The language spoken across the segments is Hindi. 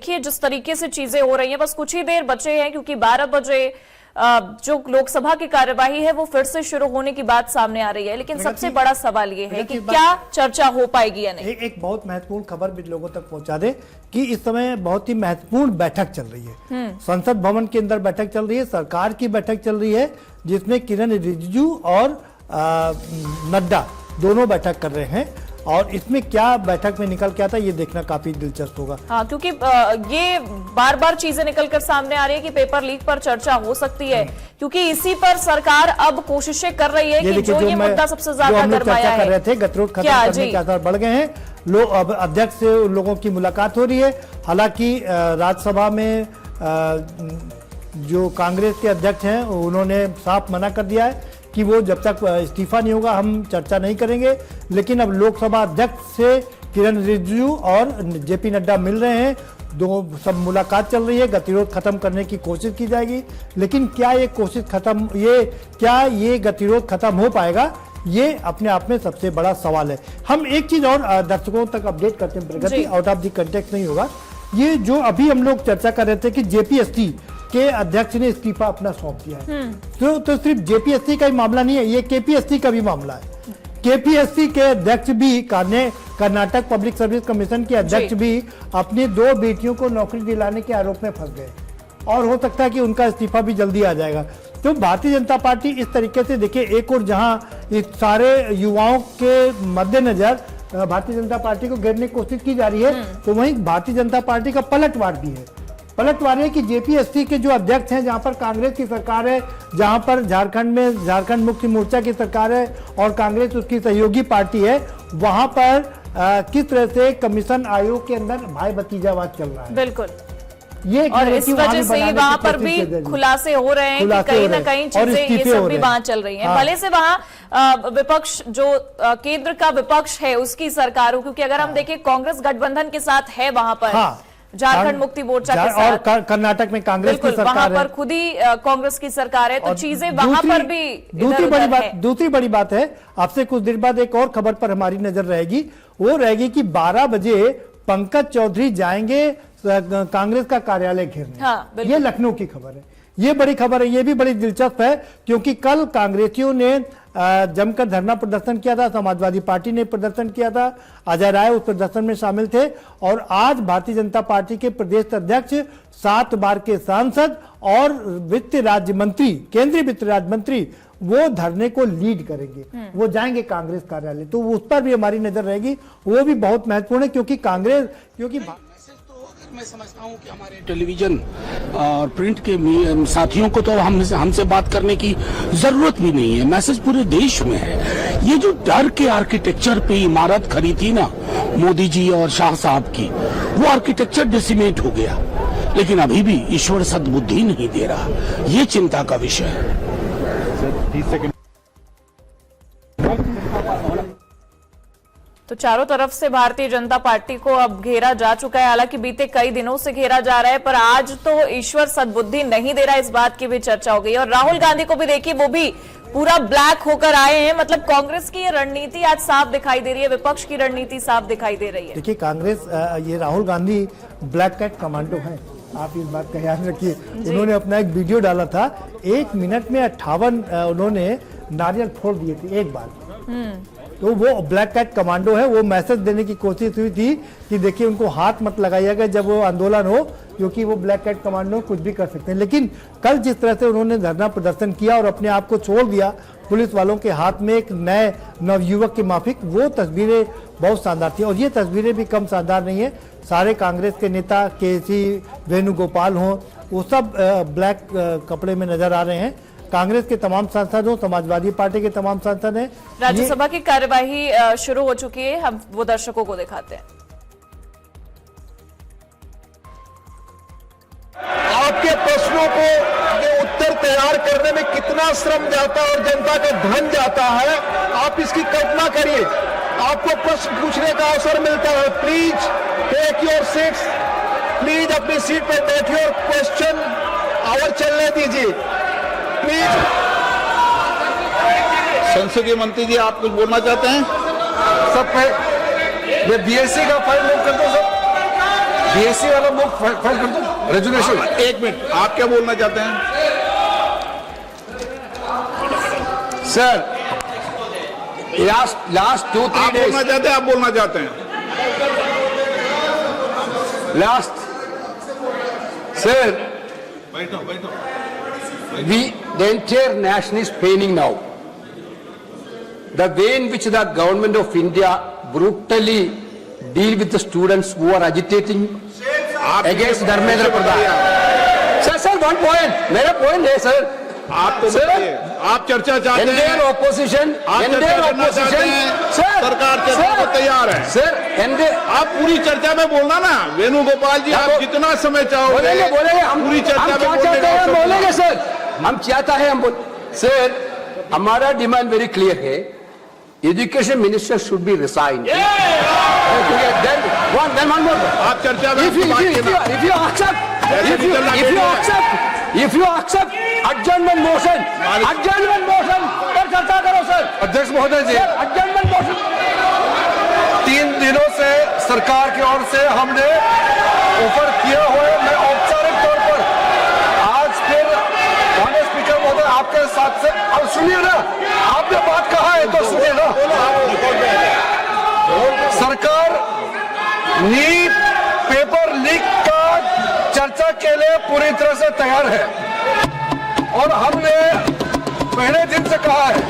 देखिए जिस तरीके से चीजें हो रही हैं, बस कुछ ही देर बचे हैं क्योंकि 12 बजे जो लोकसभा की कार्यवाही है वो फिर से शुरू होने की बात सामने आ रही है। लेकिन सबसे बड़ा सवाल ये है कि क्या चर्चा हो पाएगी या नहीं। एक बहुत महत्वपूर्ण खबर भी लोगों तक पहुंचा दे कि इस समय बहुत ही महत्वपूर्ण बैठक चल रही है। संसद भवन के अंदर बैठक चल रही है, सरकार की बैठक चल रही है, जिसमें किरण रिजिजू और नड्डा दोनों बैठक कर रहे हैं। और इसमें क्या बैठक में निकल के आता है ये देखना काफी दिलचस्प होगा। हाँ, क्योंकि ये बार बार चीजें निकलकर सामने आ रही है कि पेपर लीक पर चर्चा हो सकती है, क्योंकि इसी पर सरकार अब कोशिशें कर रही है कि जो ये मुद्दा सबसे ज्यादा गरमाया है। कर रहे थे गतिरोध खत्म करने के आसार बढ़ गए हैं। लोग अब अध्यक्ष से उन लोगों की मुलाकात हो रही है। हालांकि राज्यसभा में जो कांग्रेस के अध्यक्ष हैं उन्होंने साफ मना कर दिया है कि वो जब तक इस्तीफा नहीं होगा हम चर्चा नहीं करेंगे। लेकिन अब लोकसभा अध्यक्ष से किरण रिजिजू और जेपी नड्डा मिल रहे हैं, दो सब मुलाकात चल रही है, गतिरोध खत्म करने की कोशिश की जाएगी। लेकिन क्या ये कोशिश खत्म ये गतिरोध खत्म हो पाएगा, ये अपने आप में सबसे बड़ा सवाल है। हम एक चीज और दर्शकों तक अपडेट करते हैं, प्रगति आउट ऑफ द कंटेक्स्ट नहीं होगा। ये जो अभी हम लोग चर्चा कर रहे थे कि जेपीएससी के अध्यक्ष ने इस्तीफा अपना सौंप दिया है, तो सिर्फ जेपीएससी का ही मामला नहीं है, ये केपीएससी का भी मामला है। केपीएससी के अध्यक्ष भी कर्नाटक पब्लिक सर्विस कमीशन के अध्यक्ष भी अपनी 2 बेटियों को नौकरी दिलाने के आरोप में फंस गए और हो सकता है कि उनका इस्तीफा भी जल्दी आ जाएगा। तो भारतीय जनता पार्टी इस तरीके से देखिए, एक और जहां इस सारे युवाओं के मद्देनजर भारतीय जनता पार्टी को घेरने की कोशिश की जा रही है, तो वहीं भारतीय जनता पार्टी का पलटवार भी है। पलटवार है कि जेपीएससी के जो अध्यक्ष हैं, जहां पर कांग्रेस की सरकार है, जहां पर झारखंड में झारखंड मुक्ति मोर्चा की सरकार है और कांग्रेस उसकी सहयोगी पार्टी है, वहां पर किस तरह से कमीशन आयोग के अंदर भाई भतीजावाद चल रहा है। बिल्कुल, ये और इस वजह से ही वहां पर भी खुलासे हो रहे हैं कि कहीं ना कहीं चीजें ये सब भी वहां चल रही हैं। भले से वहां विपक्ष जो केंद्र का विपक्ष है उसकी सरकार हो, क्योंकि अगर हम देखें कांग्रेस गठबंधन के साथ है वहां पर, झारखंड मुक्ति मोर्चा के साथ, और कर्नाटक में कांग्रेस की सरकार वहां पर खुद ही कांग्रेस की सरकार है, तो चीजें वहां पर भी दूसरी बड़ी बात है, आपसे कुछ देर बाद एक और खबर पर हमारी नजर रहेगी। वो रहेगी कि 12 बजे पंकज चौधरी जाएंगे कांग्रेस का कार्यालय घेरने। ये लखनऊ की खबर है, ये बड़ी खबर है, ये भी बड़ी दिलचस्प है, क्योंकि कल कांग्रेसियों ने जमकर धरना प्रदर्शन किया था, समाजवादी पार्टी ने प्रदर्शन किया था, अजय राय उस प्रदर्शन में शामिल थे। और आज भारतीय जनता पार्टी के प्रदेश अध्यक्ष, 7 बार के सांसद और वित्त राज्य मंत्री, केंद्रीय वित्त राज्य मंत्री, वो धरने को लीड करेंगे, वो जाएंगे कांग्रेस कार्यालय। तो उस पर भी हमारी नजर रहेगी, वो भी बहुत महत्वपूर्ण है, क्योंकि मैं समझता हूं कि हमारे टेलीविजन और प्रिंट के साथियों को तो हमसे बात करने की जरूरत भी नहीं है। मैसेज पूरे देश में है। ये जो डर के आर्किटेक्चर पे इमारत खड़ी थी ना मोदी जी और शाह साहब की, वो आर्किटेक्चर डिसिमेट हो गया, लेकिन अभी भी ईश्वर सद्बुद्धि नहीं दे रहा। ये चिंता का विषय है। तो चारों तरफ से भारतीय जनता पार्टी को अब घेरा जा चुका है। हालांकि बीते कई दिनों से घेरा जा रहा है, पर आज तो ईश्वर सद्बुद्धि नहीं दे रहा, इस बात की भी चर्चा हो गई। और राहुल गांधी को भी देखिए, वो भी पूरा ब्लैक होकर आए हैं। मतलब कांग्रेस की ये रणनीति आज साफ दिखाई दे रही है, विपक्ष की रणनीति साफ दिखाई दे रही है। देखिए, कांग्रेस ये Rahul Gandhi black cat commando है, आप इस बात का ध्यान रखिए। उन्होंने अपना एक वीडियो डाला था, 1 मिनट में 58 उन्होंने नारियल फोड़ दिए थे एक बार। तो वो ब्लैक कैट कमांडो है। वो मैसेज देने की कोशिश हुई थी कि देखिए उनको हाथ मत लगाइएगा जब वो आंदोलन हो, क्योंकि वो ब्लैक कैट कमांडो कुछ भी कर सकते हैं। लेकिन कल जिस तरह से उन्होंने धरना प्रदर्शन किया और अपने आप को छोड़ दिया पुलिस वालों के हाथ में एक नए नवयुवक के माफिक, वो तस्वीरें बहुत शानदार थी। और ये तस्वीरें भी कम शानदार नहीं है। सारे कांग्रेस के नेता केसी वेणुगोपाल हों, वो सब ब्लैक कपड़े में नजर आ रहे हैं। कांग्रेस के तमाम सांसद हो, समाजवादी पार्टी के तमाम सांसद हैं। राज्यसभा की कार्यवाही शुरू हो चुकी है, हम वो दर्शकों को दिखाते हैं। आपके प्रश्नों को उत्तर तैयार करने में कितना श्रम जाता है और जनता का धन जाता है, आप इसकी कल्पना करिए। आपको प्रश्न पूछने का अवसर मिलता है, please take your seats, please अपनी सीट पर बैठिए और क्वेश्चन आवर चलने दीजिए प्लीज। संसदीय मंत्री जी, आप कुछ बोलना चाहते हैं? सब ये बीएससी का फाइल मूव कर दो सब। बीएससी वाला बुक फाइल कर दो, रेजुलेशन। एक मिनट, आप क्या बोलना चाहते हैं? सर लास्ट 2-3 आप डेज, बोलना चाहते हैं, आप बोलना चाहते हैं? last, sir, the entire nation is paining now. The way in which the government of India brutally deal with the students who are agitating against Dharmendra Pradhan. Sir, one point. मेरा point है sir. आप तो बताइए, आप चर्चा चाहते हैं? Indian opposition, आप चर्चा करना चाहते हैं? सरकार चर्चा को तैयार है। सर, आप पूरी चर्चा में बोलना ना, वेणुगोपाल जी, आप जितना समय चाहोगे बोलेंगे हम पूरी चर्चा में क्या चाहते हैं हम बोलेंगे सर, हम चाहता है हम सर, हमारा डिमांड वेरी क्लियर है, education minister should be resign. आप चर्चा में if you accept adjournment motion पर चर्चा करो सर। अध्यक्ष महोदय जी, adjournment motion 3 दिनों से सरकार की ओर से हमने ऑफर किया हुआ है, मैं औपचारिक तौर पर आज फिर माननीय स्पीकर महोदय आपके साथ से, अब सुनिए ना, आपने बात कहा है तो सुनिए ना। सरकार नीट पेपर लीक का चर्चा के लिए पूरी तरह से तैयार है और हमने पहले दिन से कहा है,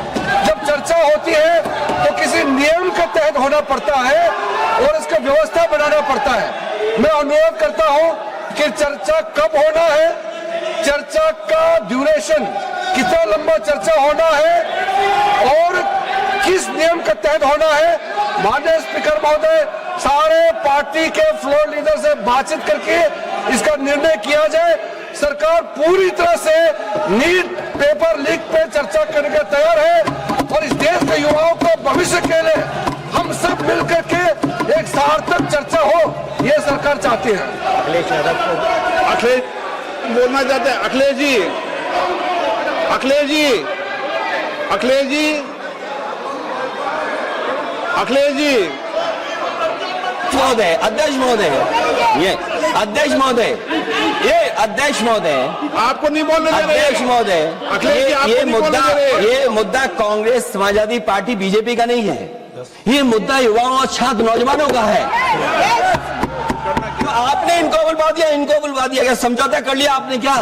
जब चर्चा होती है तो किसी नियम के तहत होना पड़ता है और इसका व्यवस्था बनाना पड़ता है। मैं अनुरोध करता हूं कि चर्चा कब होना है, चर्चा का ड्यूरेशन, कितना लंबा चर्चा होना है और किस नियम के तहत होना है, माननीय स्पीकर महोदय सारे पार्टी के फ्लोर लीडर से बातचीत करके इसका निर्णय किया जाए। सरकार पूरी तरह से नीट पेपर लीक पे चर्चा करने के तैयार है और इस देश के युवाओं को भविष्य के लिए हम सब मिलकर के एक सार्थक चर्चा हो, ये सरकार चाहती है। अखिलेश बोलना चाहते हैं? अखिलेश जी, अखिलेश जी, अखिलेश जी, अखिलेश जी, महोदय, अध्यक्ष महोदय, ये अध्यक्ष महोदय, ये अध्यक्ष महोदय, आपको नहीं बोलने दे रहे। अध्यक्ष महोदय, अखिलेश जी, आपको नहीं बोलने दे रहे। ये मुद्दा कांग्रेस समाजवादी पार्टी बीजेपी का नहीं है, ये मुद्दा युवाओं और छात्र नौजवानों का है। आपने इनको बुलवा दिया, क्या समझौता कर लिया आपने? क्या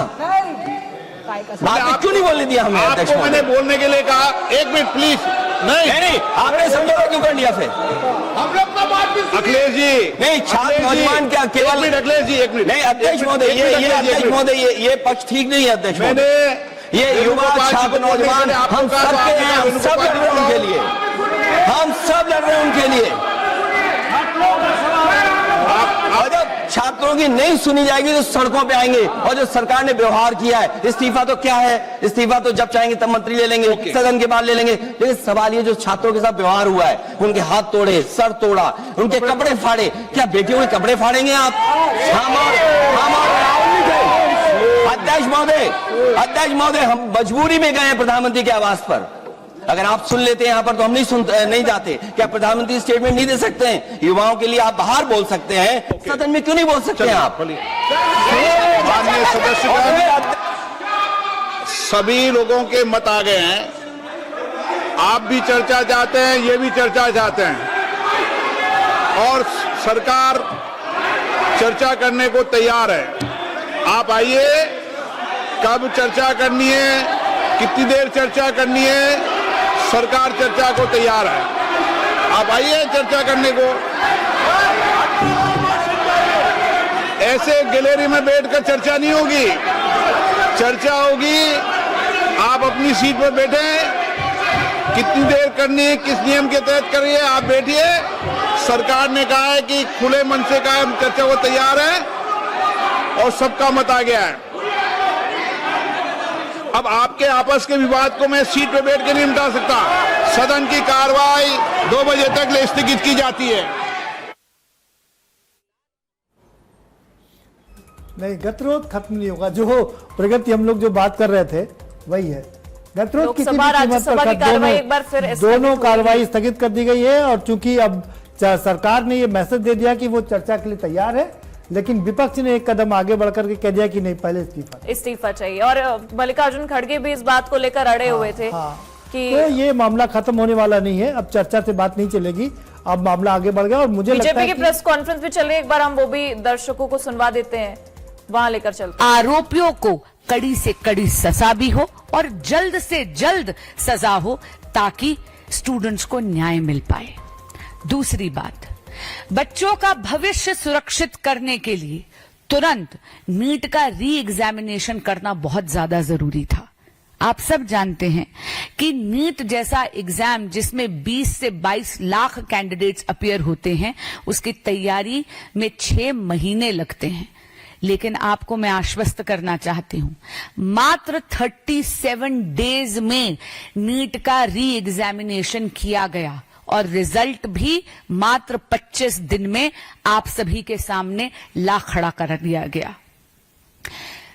बात क्यों नहीं बोलने दिया हमें? अध्यक्ष आपको मैंने बोलने के लिए कहा, एक मिनट प्लीज। नहीं, आपने समझौता क्यों कर लिया फिर? अखिलेश जी, नहीं, छात्र नौजवान क्या केवल? अखिलेश जी, एक मिनट। नहीं अध्यक्ष महोदय, ये अध्यक्ष महोदय, ये पक्ष ठीक नहीं है अध्यक्ष महोदय। ये युवा छात्र नौजवान हम सब के हैं, हम सब लड़ रहे हैं उनके लिए, हम सब लड़ रहे हैं उनके लिए। और जब छात्रों की नहीं सुनी जाएगी तो सड़कों पे आएंगे। और जो सरकार ने व्यवहार किया है, इस्तीफा तो क्या है, इस्तीफा तो जब चाहेंगे तब मंत्री ले लेंगे, सदन के बाद ले लेंगे। लेकिन सवाल ये जो छात्रों के साथ व्यवहार हुआ है, उनके हाथ तोड़े, सर तोड़ा, उनके कपड़े फाड़े, क्या बेटियों के कपड़े फाड़ेंगे आप? हम और राहुल नहीं थे। अध्यक्ष महोदय, हम मजबूरी में गए हैं प्रधानमंत्री के आवास पर। अगर आप सुन लेते हैं यहाँ पर तो हम नहीं जाते। क्या प्रधानमंत्री स्टेटमेंट नहीं दे सकते हैं? युवाओं के लिए आप बाहर बोल सकते हैं, सदन में क्यों नहीं बोल सकते हैं आप? माननीय सदस्यगण, सभी लोगों के मत आ गए हैं। आप भी चर्चा चाहते हैं, ये भी चर्चा चाहते हैं और सरकार चर्चा करने को तैयार है। आप आइए, कब चर्चा करनी है, कितनी देर चर्चा करनी है, सरकार चर्चा को तैयार है। आप आइए चर्चा करने को। ऐसे गैलरी में बैठकर चर्चा नहीं होगी, चर्चा होगी। आप अपनी सीट पर बैठे, कितनी देर करनी है, किस नियम के तहत करिए, आप बैठिए। सरकार ने कहा है कि खुले मन से कहा हम चर्चा को तैयार है और सबका मत आ गया है। अब आपके आपस के विवाद को मैं सीट पे बैठ के नहीं मिटा सकता। सदन की कार्रवाई 2 बजे तक स्थगित की जाती है। नहीं, गतिरोध खत्म नहीं होगा। जो प्रगति हम लोग जो बात कर रहे थे वही है। गतिरोध किसी भी कीमत पर दोनों कार्रवाई स्थगित कर दी गई है और चूंकि अब सरकार ने ये मैसेज दे दिया कि वो चर्चा के लिए तैयार है, लेकिन विपक्ष ने एक कदम आगे बढ़कर के कह दिया कि नहीं, पहले इस्तीफा चाहिए। और मल्लिकार्जुन खड़गे भी इस बात को लेकर अड़े हुए थे कि तो ये मामला खत्म होने वाला नहीं है, अब चर्चा से बात नहीं चलेगी, अब मामला आगे बढ़ गया। और मुझे लगता बीजेपी है की कि प्रेस कॉन्फ्रेंस भी चल रही है, एक बार हम वो भी दर्शकों को सुनवा देते हैं, वहां लेकर चलते हैं। आरोपियों को कड़ी से कड़ी सजा भी हो और जल्द से जल्द सजा हो ताकि स्टूडेंट्स को न्याय मिल पाए। दूसरी बात, बच्चों का भविष्य सुरक्षित करने के लिए तुरंत नीट का री एग्जामिनेशन करना बहुत ज्यादा जरूरी था। आप सब जानते हैं कि नीट जैसा एग्जाम जिसमें 20 से 22 लाख कैंडिडेट्स अपीयर होते हैं, उसकी तैयारी में 6 महीने लगते हैं। लेकिन आपको मैं आश्वस्त करना चाहती हूं, मात्र 37 डेज में नीट का री एग्जामिनेशन किया गया और रिजल्ट भी मात्र 25 दिन में आप सभी के सामने ला खड़ा कर दिया गया।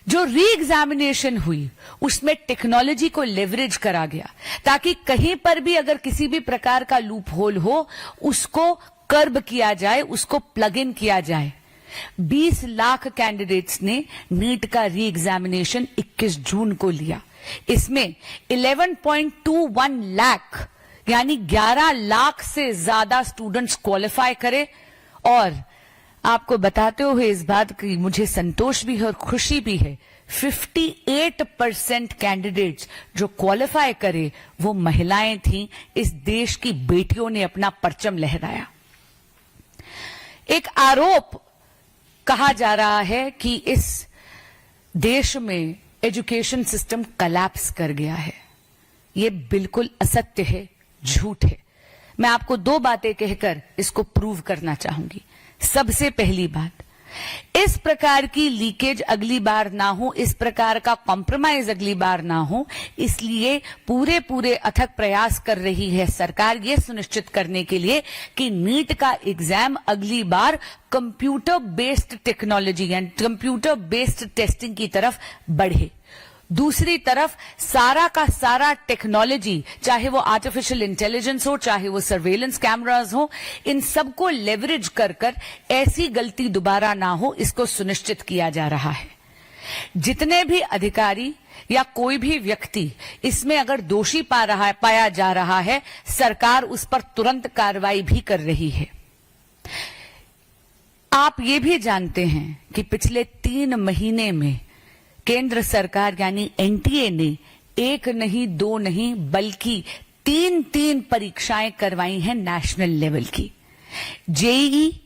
जो री एग्जामिनेशन हुई उसमें टेक्नोलॉजी को लेवरेज करा गया ताकि कहीं पर भी अगर किसी भी प्रकार का लूप होल हो उसको कर्ब किया जाए, उसको प्लग इन किया जाए। 20 लाख कैंडिडेट्स ने नीट का री एग्जामिनेशन 21 जून को लिया। इसमें 11.21 लाख यानी 11 लाख से ज्यादा स्टूडेंट्स क्वालिफाई करे। और आपको बताते हुए इस बात की मुझे संतोष भी है और खुशी भी है, 58% कैंडिडेट्स जो क्वालिफाई करे वो महिलाएं थीं। इस देश की बेटियों ने अपना परचम लहराया। एक आरोप कहा जा रहा है कि इस देश में एजुकेशन सिस्टम कोलैप्स कर गया है। ये बिल्कुल असत्य है, झूठ है। मैं आपको 2 बातें कहकर इसको प्रूव करना चाहूंगी। सबसे पहली बात, इस प्रकार की लीकेज अगली बार ना हो, इस प्रकार का कॉम्प्रोमाइज अगली बार ना हो, इसलिए पूरे अथक प्रयास कर रही है सरकार ये सुनिश्चित करने के लिए कि नीट का एग्जाम अगली बार computer based technology and computer based testing की तरफ बढ़े। दूसरी तरफ सारा का सारा टेक्नोलॉजी, चाहे वो आर्टिफिशियल इंटेलिजेंस हो, चाहे वो सर्वेलेंस कैमरास हो, इन सबको लेवरेज कर ऐसी गलती दोबारा ना हो, इसको सुनिश्चित किया जा रहा है। जितने भी अधिकारी या कोई भी व्यक्ति इसमें अगर दोषी पाया जा रहा है, सरकार उस पर तुरंत कार्रवाई भी कर रही है। आप ये भी जानते हैं कि पिछले 3 महीने में केंद्र सरकार यानी एनटीए ने 1 नहीं 2 नहीं बल्कि 3 परीक्षाएं करवाई हैं नेशनल लेवल की। जेईई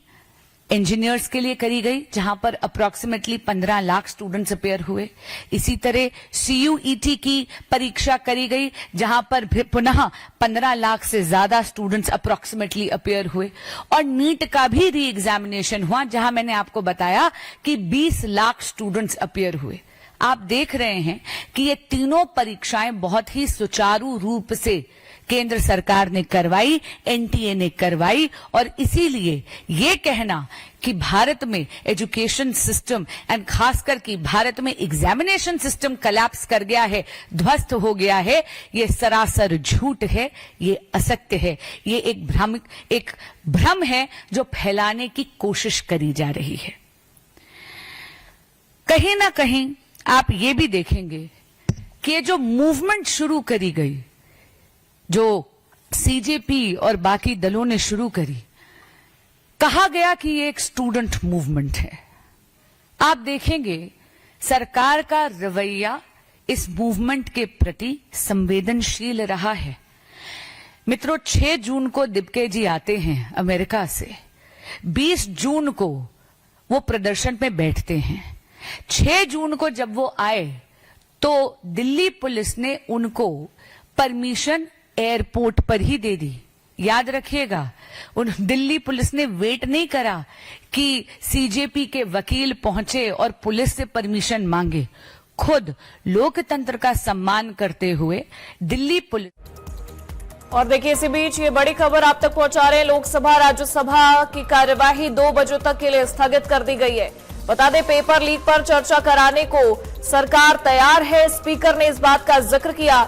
इंजीनियर्स के लिए करी गई जहां पर अप्रोक्सीमेटली 15 लाख स्टूडेंट्स अपेयर हुए। इसी तरह सीयूईटी की परीक्षा करी गई जहां पर पुनः 15 लाख से ज्यादा स्टूडेंट्स अप्रोक्सीमेटली अपेयर हुए। और नीट का भी री एग्जामिनेशन हुआ जहां मैंने आपको बताया कि 20 लाख स्टूडेंट्स अपेयर हुए। आप देख रहे हैं कि ये तीनों परीक्षाएं बहुत ही सुचारू रूप से केंद्र सरकार ने करवाई, एनटीए ने करवाई। और इसीलिए ये कहना कि भारत में एजुकेशन सिस्टम एंड खासकर कि भारत में एग्जामिनेशन सिस्टम कोलैप्स कर गया है, ध्वस्त हो गया है, ये सरासर झूठ है, ये असत्य है। ये एक भ्रम है जो फैलाने की कोशिश करी जा रही है। कहीं ना कहीं आप ये भी देखेंगे कि ये जो मूवमेंट शुरू करी गई, जो सीजेपी और बाकी दलों ने शुरू करी, कहा गया कि ये एक स्टूडेंट मूवमेंट है। आप देखेंगे सरकार का रवैया इस मूवमेंट के प्रति संवेदनशील रहा है। मित्रों, 6 जून को दिब्के जी आते हैं अमेरिका से, 20 जून को वो प्रदर्शन में बैठते हैं। 6 जून को जब वो आए तो दिल्ली पुलिस ने उनको परमिशन एयरपोर्ट पर ही दे दी। याद रखिएगा, उन दिल्ली पुलिस ने वेट नहीं करा कि सीजेपी के वकील पहुंचे और पुलिस से परमिशन मांगे। खुद लोकतंत्र का सम्मान करते हुए दिल्ली पुलिस। और देखिए, इसी बीच ये बड़ी खबर आप तक पहुंचा रहे हैं। लोकसभा राज्यसभा की कार्यवाही 2 बजे तक के लिए स्थगित कर दी गई है। बता दें, पेपर लीक पर चर्चा कराने को सरकार तैयार है, स्पीकर ने इस बात का जिक्र किया।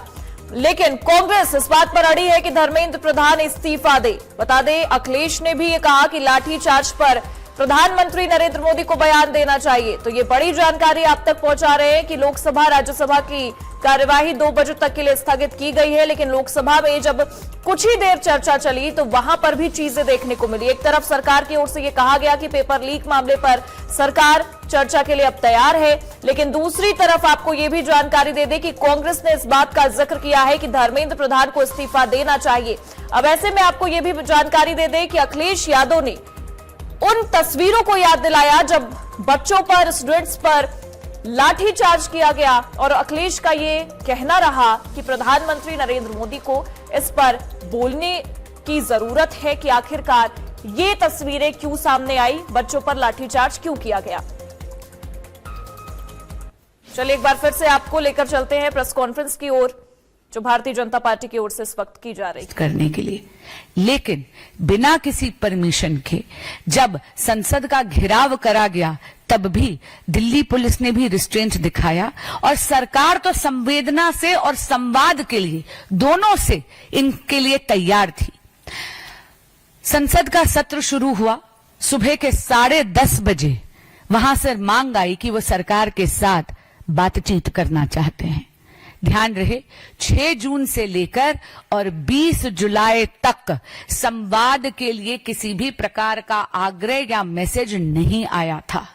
लेकिन कांग्रेस इस बात पर अड़ी है कि धर्मेंद्र प्रधान इस्तीफा दे। बता दें, अखिलेश ने भी ये कहा कि लाठीचार्ज पर प्रधानमंत्री नरेंद्र मोदी को बयान देना चाहिए। तो ये बड़ी जानकारी आप तक पहुंचा रहे हैं कि लोकसभा राज्यसभा की कार्यवाही 2 बजे तक के लिए स्थगित की गई है, लेकिन लोकसभा में जब कुछ ही देर चर्चा चली तो वहां पर भी चीजें देखने को मिली। एक तरफ सरकार की ओर से यह कहा गया कि पेपर लीक मामले पर सरकार चर्चा के लिए अब तैयार है, लेकिन दूसरी तरफ आपको यह भी जानकारी दे दें कि कांग्रेस ने इस बात का जिक्र किया है कि धर्मेंद्र प्रधान को इस्तीफा देना चाहिए। अब ऐसे में आपको यह भी जानकारी दे दें कि अखिलेश यादव ने उन तस्वीरों को याद दिलाया जब बच्चों पर, स्टूडेंट्स पर लाठीचार्ज किया गया और अखिलेश का ये कहना रहा कि प्रधानमंत्री नरेंद्र मोदी को इस पर बोलने की जरूरत है कि आखिरकार ये तस्वीरें क्यों सामने आई, बच्चों पर लाठीचार्ज क्यों किया गया। चलिए एक बार फिर से आपको लेकर चलते हैं प्रेस कॉन्फ्रेंस की ओर जो भारतीय जनता पार्टी की ओर से इस वक्त की जा रही है करने के लिए, लेकिन बिना किसी परमिशन के जब संसद का घेराव करा गया तब भी दिल्ली पुलिस ने भी रिस्ट्रेंट दिखाया और सरकार तो संवेदना से और संवाद के लिए, दोनों से इनके लिए तैयार थी। संसद का सत्र शुरू हुआ सुबह के 10:30 बजे। वहां से मांग आई कि वो सरकार के साथ बातचीत करना चाहते हैं। ध्यान रहे 6 जून से लेकर और 20 जुलाई तक संवाद के लिए किसी भी प्रकार का आग्रह या मैसेज नहीं आया था,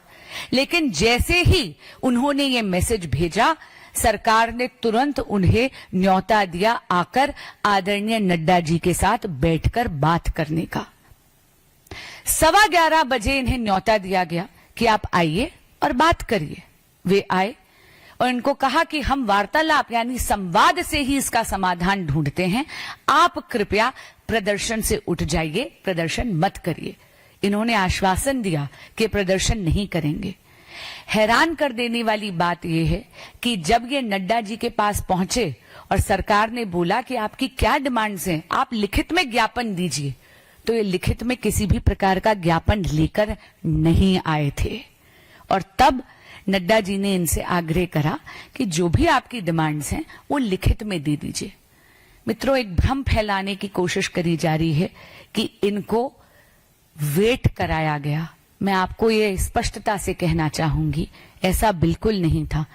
लेकिन जैसे ही उन्होंने ये मैसेज भेजा सरकार ने तुरंत उन्हें न्योता दिया आकर आदरणीय नड्डा जी के साथ बैठकर बात करने का। 11:15 बजे इन्हें न्योता दिया गया कि आप आइए और बात करिए। वे आए और इनको कहा कि हम वार्तालाप यानी संवाद से ही इसका समाधान ढूंढते हैं, आप कृपया प्रदर्शन से उठ जाइए, प्रदर्शन मत करिए। इन्होंने आश्वासन दिया कि प्रदर्शन नहीं करेंगे। हैरान कर देने वाली बात यह है कि जब ये नड्डा जी के पास पहुंचे और सरकार ने बोला कि आपकी क्या डिमांड्स हैं, आप लिखित में ज्ञापन दीजिए, तो ये लिखित में किसी भी प्रकार का ज्ञापन लेकर नहीं आए थे। और तब नड्डा जी ने इनसे आग्रह करा कि जो भी आपकी डिमांड्स हैं वो लिखित में दे दीजिए। मित्रों, एक भ्रम फैलाने की कोशिश करी जा रही है कि इनको वेट कराया गया। मैं आपको ये स्पष्टता से कहना चाहूंगी, ऐसा बिल्कुल नहीं था।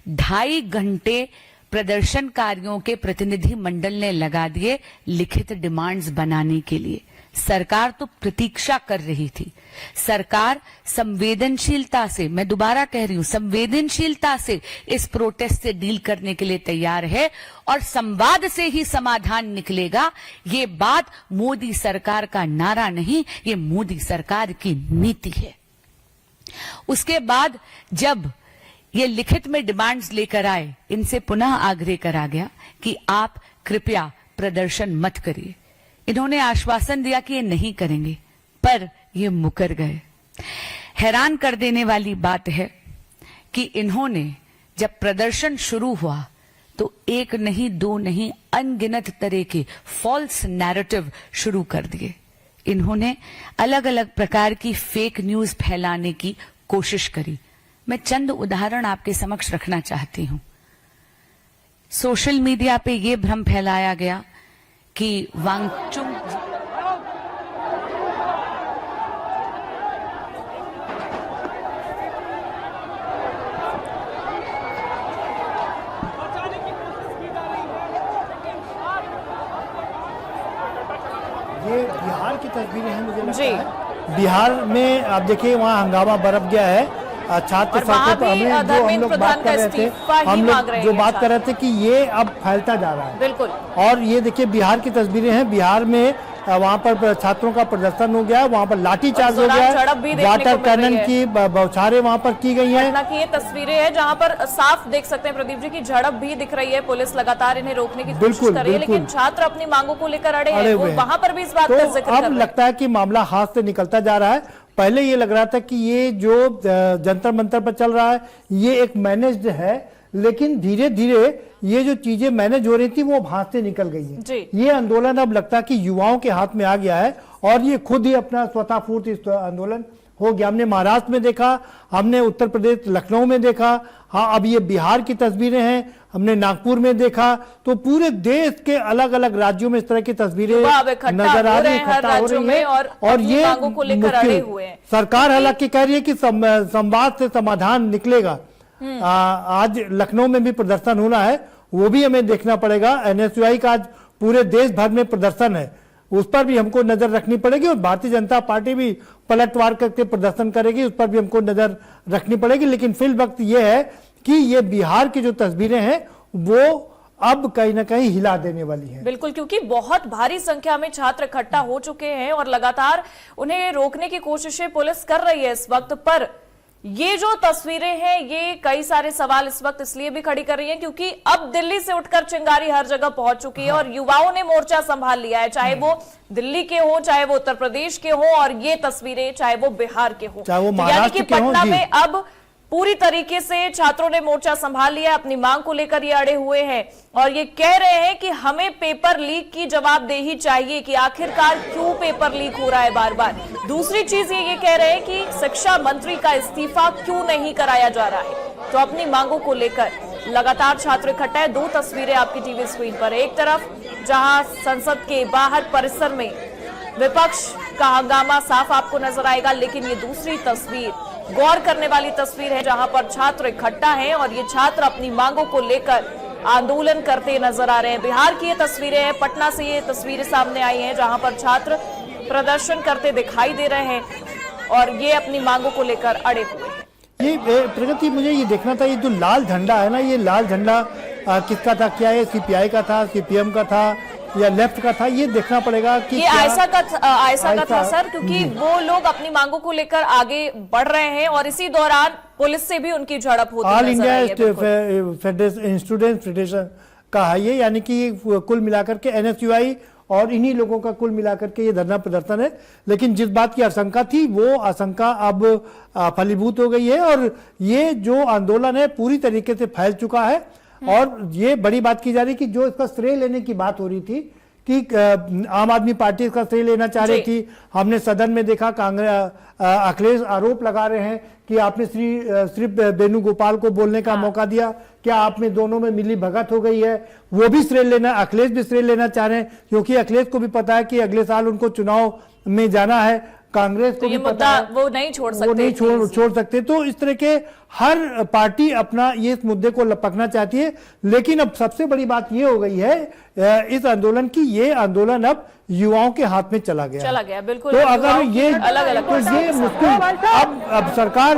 2.5 घंटे प्रदर्शनकारियों के प्रतिनिधि मंडल ने लगा दिए लिखित डिमांड्स बनाने के लिए। सरकार तो प्रतीक्षा कर रही थी। सरकार संवेदनशीलता से, मैं दोबारा कह रही हूं, संवेदनशीलता से इस प्रोटेस्ट से डील करने के लिए तैयार है और संवाद से ही समाधान निकलेगा। ये बात मोदी सरकार का नारा नहीं, ये मोदी सरकार की नीति है। उसके बाद जब ये लिखित में डिमांड्स लेकर आए, इनसे पुनः आग्रह करा गया कि आप कृपया प्रदर्शन मत करिए। इन्होंने आश्वासन दिया कि ये नहीं करेंगे, पर ये मुकर गए। हैरान कर देने वाली बात है कि इन्होंने जब प्रदर्शन शुरू हुआ तो 1 नहीं 2 नहीं अनगिनत तरह के फॉल्स नैरेटिव शुरू कर दिए। इन्होंने अलग अलग प्रकार की फेक न्यूज फैलाने की कोशिश करी। मैं चंद उदाहरण आपके समक्ष रखना चाहती हूं। सोशल मीडिया पे यह भ्रम फैलाया गया कि वांगचुक ये बिहार की तस्वीरें हैं, मुझे लगता है बिहार में आप देखिए वहाँ हंगामा बरप गया है। छात्र सड़कों पर हम लोग बात कर रहे थे, हम लोग जो बात कर रहे थे कि ये अब फैलता जा रहा है। बिल्कुल। और ये देखिए बिहार की तस्वीरें हैं। बिहार में वहाँ पर छात्रों का प्रदर्शन हो गया, वहाँ पर लाठीचार्ज हो गया है, वाटर कैनन की बौछारें वहाँ पर की गई हैं। की ये तस्वीरें हैं जहाँ पर साफ देख सकते हैं प्रदीप जी की झड़प भी दिख रही है। पुलिस लगातार इन्हें रोकने की कोशिश कर रही है, लेकिन छात्र अपनी मांगों को लेकर अड़े हैं। वहाँ पर भी इस बात का जिक्र अब लगता है कि मामला हाथ से निकलता जा रहा है। पहले ये लग रहा था कि ये जो जंतर मंतर पर चल रहा है ये एक मैनेज्ड है, लेकिन धीरे धीरे ये जो चीजें मैनेज हो रही थी वो हाथ से निकल गई हैं। ये आंदोलन अब लगता है कि युवाओं के हाथ में आ गया है और ये खुद ही अपना स्वतःस्फूर्त इस आंदोलन हो गया। हमने महाराष्ट्र में देखा, हमने उत्तर प्रदेश लखनऊ में देखा, हाँ अब ये बिहार की तस्वीरें हैं, हमने नागपुर में देखा। तो पूरे देश के अलग अलग राज्यों में इस तरह की तस्वीरें नजर आ रही हैं, इकट्ठा हो रही है और ये मुश्किल। सरकार हालांकि कह रही है कि संवाद से समाधान निकलेगा। आज लखनऊ में भी प्रदर्शन होना है, वो भी हमें देखना पड़ेगा। एनएसयूआई का आज पूरे देश भर में प्रदर्शन है, उस पर भी हमको नजर रखनी पड़ेगी और भारतीय जनता पार्टी भी पलटवार करके प्रदर्शन करेगी, उस पर भी हमको नजर रखनी पड़ेगी। लेकिन फिल वक्त यह है कि ये बिहार की जो तस्वीरें हैं वो अब कहीं ना कहीं हिला देने वाली हैं। बिल्कुल, क्योंकि बहुत भारी संख्या में छात्र इकट्ठा हो चुके हैं और लगातार उन्हें रोकने की कोशिशें पुलिस कर रही है इस वक्त। पर ये जो तस्वीरें हैं ये कई सारे सवाल इस वक्त इसलिए भी खड़ी कर रही हैं क्योंकि अब दिल्ली से उठकर चिंगारी हर जगह पहुंच चुकी है और युवाओं ने मोर्चा संभाल लिया है, चाहे वो दिल्ली के हो, चाहे वो उत्तर प्रदेश के हो, और ये तस्वीरें चाहे वो बिहार के हो, चाहे वो यानी कि महाराष्ट्र के हो। पटना में अब पूरी तरीके से छात्रों ने मोर्चा संभाल लिया, अपनी मांग को लेकर ये अड़े हुए हैं और ये कह रहे हैं कि हमें पेपर लीक की जवाबदेही चाहिए कि आखिरकार क्यों पेपर लीक हो रहा है बार बार। दूसरी चीज ये कह रहे हैं कि शिक्षा मंत्री का इस्तीफा क्यों नहीं कराया जा रहा है। तो अपनी मांगों को लेकर लगातार छात्र इकट्ठा है। दो तस्वीरें आपकी टीवी स्क्रीन पर, एक तरफ जहां संसद के बाहर परिसर में विपक्ष का हंगामा साफ आपको नजर आएगा, लेकिन ये दूसरी तस्वीर गौर करने वाली तस्वीर है जहां पर छात्र इकट्ठा हैं और ये छात्र अपनी मांगों को लेकर आंदोलन करते नजर आ रहे हैं। बिहार की ये तस्वीरें हैं, पटना से ये तस्वीरें सामने आई हैं जहां पर छात्र प्रदर्शन करते दिखाई दे रहे हैं और ये अपनी मांगों को लेकर अड़े हुए हैं। ये प्रगति, मुझे ये देखना था, ये जो लाल झंडा है ना, ये लाल झंडा किसका था? क्या ये सीपीआई का था, सीपीएम का था या लेफ्ट का था? ये देखना पड़ेगा कि ये आयशा का था सर, क्योंकि वो लोग अपनी मांगों को लेकर आगे बढ़ रहे हैं और इसी दौरान पुलिस से भी उनकी झड़प होती ऑल नजर आई है। इंडिया स्टूडेंट फेडरेशन का है ये, यानी कि कुल मिलाकर के एनएसयूआई और इन्हीं लोगों का कुल मिलाकर के ये धरना प्रदर्शन है। लेकिन जिस बात की आशंका थी वो आशंका अब फलीभूत हो गई है और ये जो आंदोलन है पूरी तरीके से फैल चुका है। और ये बड़ी बात की जा रही कि जो इसका श्रेय लेने की बात हो रही थी कि आम आदमी पार्टी इसका श्रेय लेना चाह रही थी। हमने सदन में देखा कांग्रेस अखिलेश आरोप लगा रहे हैं कि आपने सिर्फ वेणुगोपाल को बोलने का मौका दिया, क्या आप में दोनों में मिली भगत हो गई है? वो भी श्रेय लेना, अखिलेश भी श्रेय लेना चाह रहे हैं क्योंकि अखिलेश को भी पता है कि अगले साल उनको चुनाव में जाना है। कांग्रेस को तो भी पता है वो नहीं छोड़ सकते, वो नहीं छोड़ सकते। तो इस तरह के हर पार्टी अपना ये इस मुद्दे को लपकना चाहती है। लेकिन अब सबसे बड़ी बात ये हो गई है इस आंदोलन की, ये आंदोलन अब युवाओं के हाथ में चला गया। बिल्कुल। तो अगर ये अलग-अलग तो ये मुश्किल, अब सरकार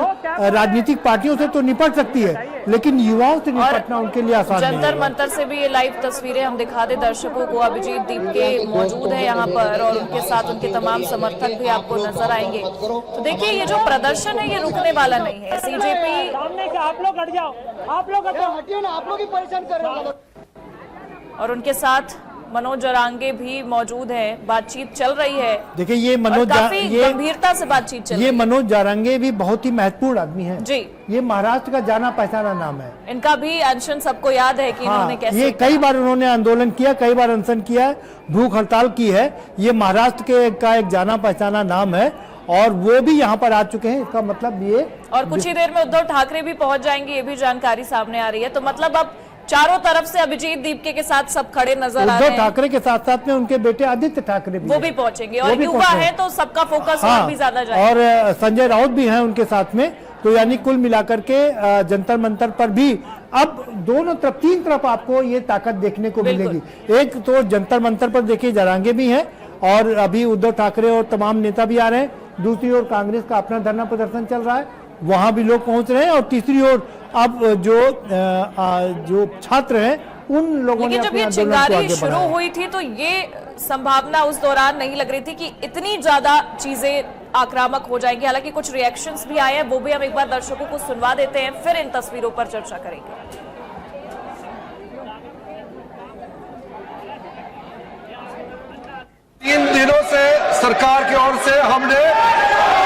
राजनीतिक पार्टियों से तो निपट सकती है लेकिन युवाओं से निपटना उनके लिए आसान नहीं है। जंतर मंतर से भी ये लाइव तस्वीरें हम दिखा दे दर्शकों को। अभिजीत दीपके मौजूद है यहाँ पर और उनके साथ उनके तमाम समर्थक भी आपको नजर आएंगे। तो देखिए ये जो प्रदर्शन है ये रुकने वाला नहीं है। सीजेपी आप लोग हट जाओ, आप लोग हटिए ना, आप लोग ही परेशान कर रहे हो। और उनके साथ मनोज जरांगे भी मौजूद है, बातचीत चल रही है। देखिए ये गंभीरता से बातचीत चल रही है। ये मनोज जरांगे भी बहुत ही महत्वपूर्ण आदमी है जी। ये महाराष्ट्र का जाना पहचाना नाम है। इनका भी अनशन सबको याद है कि इन्होंने कैसे ये कई बार उन्होंने आंदोलन किया, कई बार अनशन किया है, भूख हड़ताल की है। ये महाराष्ट्र का एक जाना पहचाना नाम है और वो भी यहाँ पर आ चुके हैं। इसका मतलब ये, और कुछ ही देर में उद्धव ठाकरे भी पहुंच जाएंगे, ये भी जानकारी सामने आ रही है। तो मतलब अब चारों तरफ से अभिजीत दीपके के साथ सब खड़े नजर आ रहे हैं। उद्धव ठाकरे के साथ साथ में उनके बेटे आदित्य ठाकरे भी वो भी पहुंचेंगे और युवा है तो सबका फोकस और भी ज्यादा जाएगा। और संजय राउत भी हैं उनके साथ में। तो यानी कुल मिलाकर के जंतर मंतर पर भी अब दोनों तरफ, तीन तरफ आपको ये ताकत देखने को मिलेगी। एक तो जंतर मंतर पर देखिए जरांगे भी हैं और अभी उद्धव ठाकरे और तमाम नेता भी आ रहे हैं। दूसरी ओर कांग्रेस का अपना धरना प्रदर्शन चल रहा है, वहां भी लोग पहुंच रहे हैं। और तीसरी ओर अब जो छात्र हैं उन लोगों ने जब ये चिंगारी शुरू हुई थी तो ये संभावना उस दौरान नहीं लग रही थी कि इतनी ज्यादा चीजें आक्रामक हो जाएंगी। हालांकि कुछ रिएक्शंस भी आए हैं, वो भी हम एक बार दर्शकों को सुनवा देते हैं, फिर इन तस्वीरों पर चर्चा करेंगे। 3 दिनों से सरकार की ओर से हमने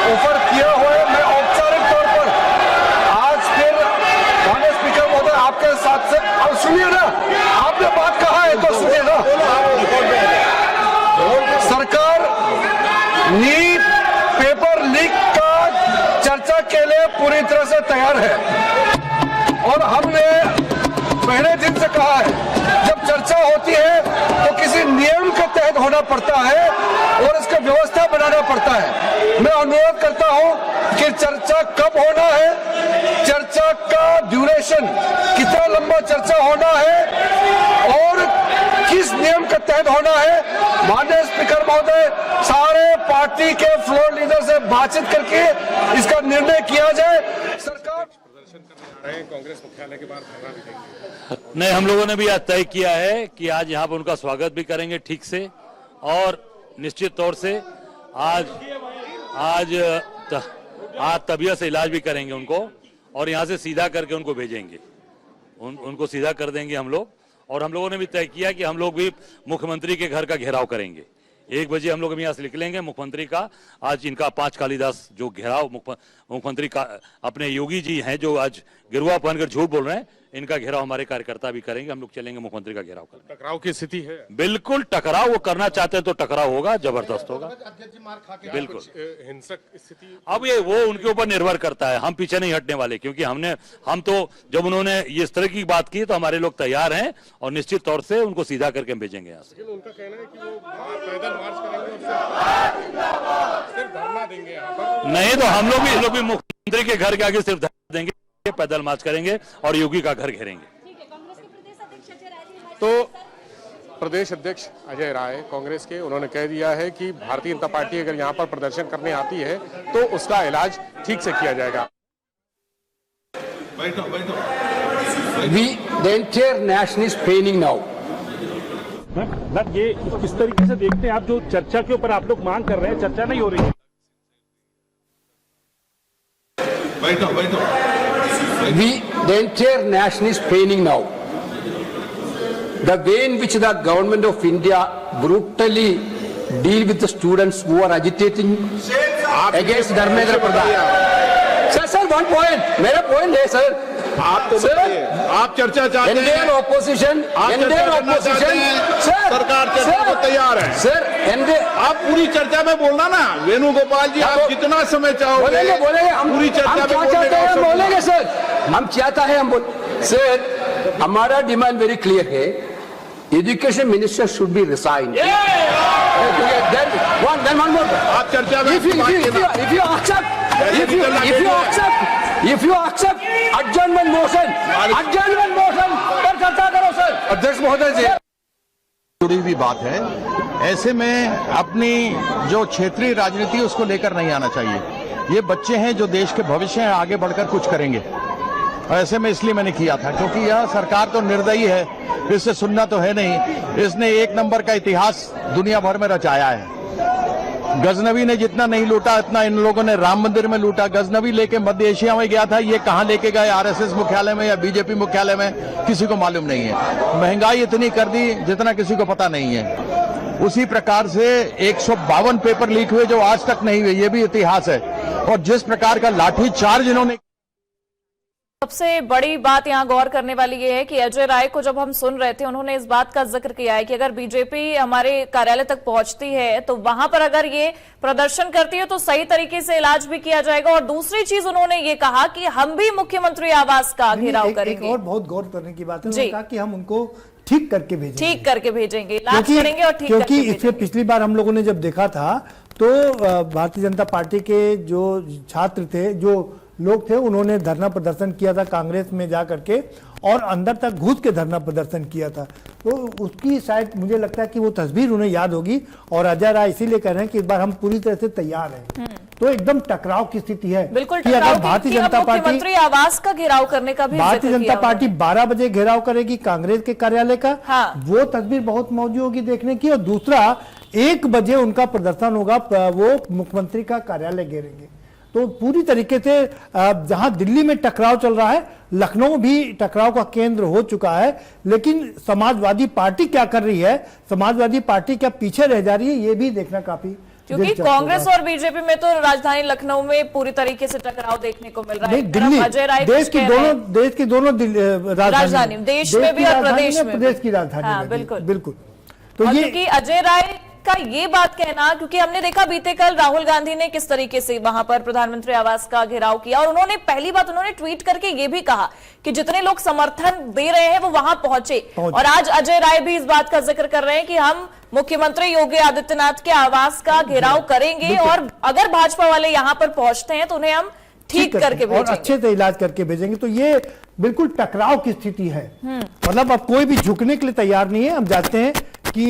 ऑफर किया हुआ है। मैं औपचारिक तौर पर आज फिर माननीय स्पीकर महोदय आपके साथ से, अब सुनिए ना, आपने बात कहा है तो सुनिए ना। सरकार नीट पेपर लीक का से तैयार है और हमने पहले दिन से कहा है जब चर्चा होती है तो किसी नियम के तहत होना पड़ता है और इसका व्यवस्था बनाना पड़ता है। मैं अनुरोध करता हूं कि चर्चा कब होना है, चर्चा का ड्यूरेशन कितना लंबा चर्चा होना है और किस नियम के तहत होना है। माननीय स्पीकर महोदय, सारे पार्टी के फ्लोर लीडर से बातचीत करके इसका निर्णय किया जाए। सरकार कांग्रेस मुख्यालय के बाहर धरना भी देंगे। नहीं, हम लोगों ने भी आज तय किया है कि आज यहाँ पर उनका स्वागत भी करेंगे ठीक से और निश्चित तौर से आज तबीयत से इलाज भी करेंगे उनको और यहाँ से सीधा करके उनको भेजेंगे, उनको सीधा कर देंगे हम लोग। और हम लोगों ने भी तय किया कि हम लोग भी मुख्यमंत्री के घर का घेराव करेंगे। 1 बजे हम लोग यहाँ से निकलेंगे मुख्यमंत्री का। आज इनका 5 कालिदास जो घेराव मुख्यमंत्री का अपने योगी जी हैं जो आज गिरुआ पहनकर झूठ बोल रहे हैं, इनका घेराव हमारे कार्यकर्ता भी करेंगे। हम लोग चलेंगे मुख्यमंत्री का घेराव करेंगे। टकराव की स्थिति है? बिल्कुल टकराव वो करना चाहते हैं तो टकराव होगा, जबरदस्त होगा, बिल्कुल। हिंसक स्थिति अब ये वो उनके ऊपर निर्भर करता है, हम पीछे नहीं हटने वाले, क्योंकि हम तो जब उन्होंने इस तरह की बात की तो हमारे लोग तैयार हैं और निश्चित तौर से उनको सीधा करके हम भेजेंगे यहाँ से। उनका कहना है कि वो पैदल मार्च करेंगे और सिर्फ धरना देंगे यहाँ पर। नहीं तो हम लोग भी मुख्यमंत्री के घर के आगे सिर्फ धरना देंगे, पैदल मार्च करेंगे और योगी का घर घेरेंगे। तो प्रदेश अध्यक्ष अजय राय कांग्रेस के, उन्होंने कह दिया है कि भारतीय जनता पार्टी अगर यहाँ पर प्रदर्शन करने आती है तो उसका इलाज ठीक से किया जाएगा। The entire nation is paining now. ये किस तरीके से देखते हैं आप, जो चर्चा के ऊपर आप लोग मांग कर रहे हैं, चर्चा नहीं हो रही है? The entire nation is paining now. The way in which the government of India brutally deal with the students who are agitating against Dharmendra Pradhan. Sir, one point. मेरा point है सर। आप तो आप चर्चा चाहते हैं, इंडियन ऑपोजिशन सरकार चर्चा को तैयार है सर। आप पूरी चर्चा में बोलना ना वेणुगोपाल जी, आप जितना समय चाहोगे बोलेंगे हम पूरी चर्चा में बोलेंगे सर। हम चाहता है हम सर, हमारा डिमांड वेरी क्लियर है, education minister should be resign. आप चर्चा में if you accept adjournment motion पर चर्चा करो सर। अध्यक्ष महोदय जी, जुड़ी हुई बात है, ऐसे में अपनी जो क्षेत्रीय राजनीति उसको लेकर नहीं आना चाहिए। ये बच्चे हैं जो देश के भविष्य हैं, आगे बढ़कर कुछ करेंगे। ऐसे में इसलिए मैंने किया था क्योंकि यह सरकार तो निर्दयी है, इससे सुनना तो है नहीं। इसने 1 नंबर का इतिहास दुनिया भर में रचाया है। गजनवी ने जितना नहीं लूटा इतना इन लोगों ने राम मंदिर में लूटा। गजनवी लेके मध्य एशिया में गया था, ये कहां लेके गए, आरएसएस मुख्यालय में या बीजेपी मुख्यालय में, किसी को मालूम नहीं है। महंगाई इतनी कर दी जितना किसी को पता नहीं है। उसी प्रकार से 152 पेपर लीक हुए जो आज तक नहीं हुए, ये भी इतिहास है। और जिस प्रकार का लाठी चार्ज इन्होंने, सबसे बड़ी बात यहाँ गौर करने वाली ये है कि अजय राय को जब हम सुन रहे थे, उन्होंने इस बात का जिक्र किया है कि अगर बीजेपी हमारे कार्यालय तक पहुंचती है तो वहां पर अगर ये प्रदर्शन करती है तो सही तरीके से इलाज भी किया जाएगा। और दूसरी चीज उन्होंने ये कहा कि हम भी मुख्यमंत्री आवास का घेराव करेंगे। और बहुत गौर करने की बात है, उन्होंने कहा कि हम उनको ठीक करके भेजेंगे, इलाज करेंगे और ठीक करके क्योंकि इससे पिछली बार हम लोगों ने जब देखा था तो भारतीय जनता पार्टी के जो छात्र थे, जो लोग थे, उन्होंने धरना प्रदर्शन किया था कांग्रेस में जा करके और अंदर तक घुस के धरना प्रदर्शन किया था। तो उसकी शायद मुझे लगता है कि वो तस्वीर उन्हें याद होगी। और अजय राय इसीलिए कह रहे हैं कि इस बार हम पूरी तरह से तैयार हैं। तो एकदम टकराव की स्थिति है। बिल्कुल कि अगर भारतीय जनता पार्टी आवास का घेराव करने का भी भारतीय जनता पार्टी 12 बजे घेराव करेगी कांग्रेस के कार्यालय का, वो तस्वीर बहुत मौजूद होगी देखने की। और दूसरा 1 बजे उनका प्रदर्शन होगा, वो मुख्यमंत्री का कार्यालय घेरेंगे। तो पूरी तरीके से जहां दिल्ली में टकराव चल रहा है, लखनऊ भी टकराव का केंद्र हो चुका है। लेकिन समाजवादी पार्टी क्या कर रही है, समाजवादी पार्टी क्या पीछे रह जा रही है, ये भी देखना काफी, क्योंकि कांग्रेस और बीजेपी में तो राजधानी लखनऊ में पूरी तरीके से टकराव देखने को मिल रहा है। दिल्ली देश की दोनों राजधानी, देश में भी और प्रदेश की राजधानी, बिल्कुल बिल्कुल। तो क्योंकि अजय राय का ये बात कहना, क्योंकि हमने देखा बीते कल राहुल गांधी ने किस तरीके से वहां पर प्रधानमंत्री आवास का घेराव किया और उन्होंने पहली बात उन्होंने ट्वीट करके ये भी कहा कि जितने लोग समर्थन दे रहे हैं वो वहां पहुंचे। और आज अजय राय भी इस बात का जिक्र कर रहे हैं कि हम मुख्यमंत्री योगी आदित्यनाथ के आवास का घेराव करेंगे और अगर भाजपा वाले यहां पर पहुंचते हैं तो उन्हें हम ठीक करके भेजेंगे और अच्छे से इलाज करके भेजेंगे। तो ये बिल्कुल टकराव की स्थिति है। मतलब अब कोई भी झुकने के लिए तैयार नहीं है। हम जानते हैं कि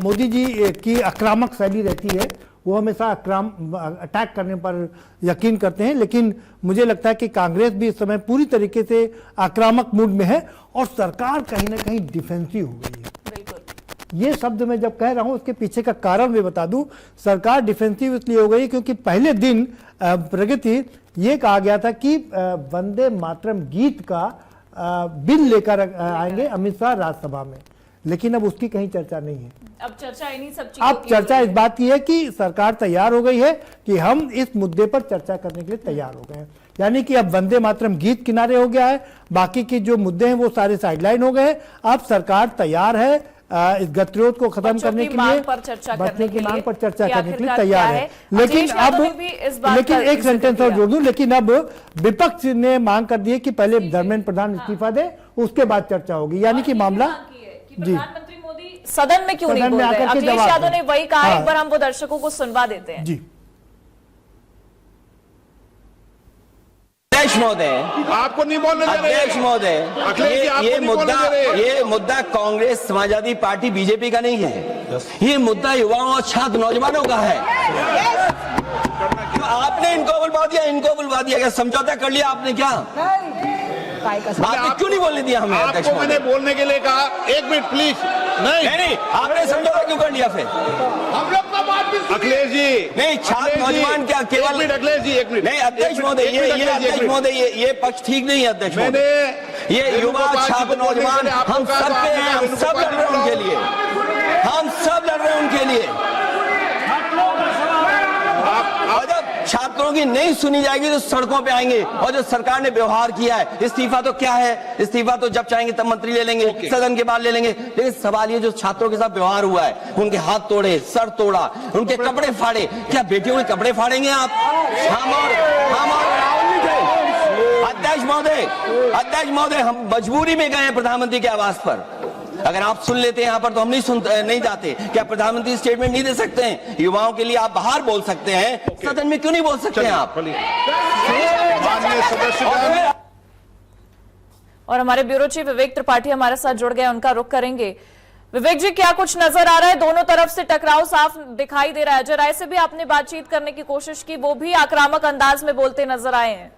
मोदी जी की आक्रामक शैली रहती है, वो हमेशा अटैक करने पर यकीन करते हैं, लेकिन मुझे लगता है कि कांग्रेस भी इस समय पूरी तरीके से आक्रामक मूड में है और सरकार कहीं ना कहीं डिफेंसिव हो गई है। ये शब्द मैं जब कह रहा हूं उसके पीछे का कारण भी बता दूं। सरकार डिफेंसिव इसलिए हो गई क्योंकि पहले दिन प्रगति ये कहा गया था कि वंदे मातरम गीत का बिल लेकर आएंगे अमित शाह राज्यसभा में, लेकिन अब उसकी कहीं चर्चा नहीं है। अब चर्चा इन्हीं सब चीजों अब चर्चा इस बात की है कि सरकार तैयार हो गई है कि हम इस मुद्दे पर चर्चा करने के लिए तैयार हो गए हैं। यानी कि अब वंदे मातरम गीत किनारे हो गया है, बाकी के जो मुद्दे हैं वो सारे साइडलाइन हो गए हैं। अब सरकार तैयार है इस गतिरोध को खत्म करने के लिए, बच्चों की मांग पर चर्चा करने के लिए तैयार है। लेकिन अब एक सेंटेंस और जोड़ दूं, लेकिन अब विपक्ष ने मांग कर दी है कि पहले धर्मेंद्र प्रधान इस्तीफा दे, उसके बाद चर्चा होगी। यानी कि मामला जी प्रधानमंत्री मोदी सदन में क्यों नहीं बोल रहे? अखिलेश यादव ने वही कहा। एक बार हम वो दर्शकों को सुनवा देते हैं। जी अध्यक्ष महोदय, आपको नहीं बोलने दे रहे। अध्यक्ष महोदय, ये मुद्दा कांग्रेस, समाजवादी पार्टी, बीजेपी का नहीं है। ये मुद्दा युवाओं और छात्र नौजवानों का है। आपने इनको बुलवा दिया क्या? समझौता कर लिया आपने क्या? आपने क्यों नहीं बोलने दिया हमें? आपको मैंने बोलने के लिए कहा। एक मिनट प्लीज। नहीं, आपने समझौता क्यों कर लिया फिर? हम लोग का बात भी अखिलेश जी नहीं, छात्र नौजवान क्या केवल? अखिलेश जी एक मिनट। नहीं अध्यक्ष महोदय, ये पक्ष ठीक नहीं है अध्यक्ष महोदय। ये युवा छात्र नौजवान हम सब पे हैं, हम सब लड़ रहे हैं उनके लिए, हम सब लड़ रहे हैं उनके लिए। और जब छात्रों की नहीं सुनी जाएगी तो सड़कों पे आएंगे। और जो सरकार ने व्यवहार किया है, इस्तीफा तो क्या है? इस्तीफा तो जब चाहेंगे तब मंत्री ले लेंगे, सदन के बाद ले लेंगे। लेकिन सवाल ये जो छात्रों के साथ व्यवहार हुआ है, उनके हाथ तोड़े, सर तोड़ा, उनके कपड़े फाड़े, क्या बेटियों के कपड़े फाड़ेंगे आप? हम और अध्यक्ष महोदय, हम मजबूरी में गए हैं प्रधानमंत्री के आवास पर। अगर आप सुन लेते हैं यहाँ पर तो हम नहीं जाते। क्या प्रधानमंत्री स्टेटमेंट नहीं दे सकते हैं? युवाओं के लिए आप बाहर बोल सकते हैं, सदन में क्यों नहीं बोल सकते हैं आप? और हमारे ब्यूरो चीफ विवेक त्रिपाठी हमारे साथ जुड़ गए, उनका रुख करेंगे। विवेक जी, क्या कुछ नजर आ रहा है? दोनों तरफ से टकराव साफ दिखाई दे रहा है। अजय राय से भी आपने बातचीत करने की कोशिश की, वो भी आक्रामक अंदाज में बोलते नजर आए हैं।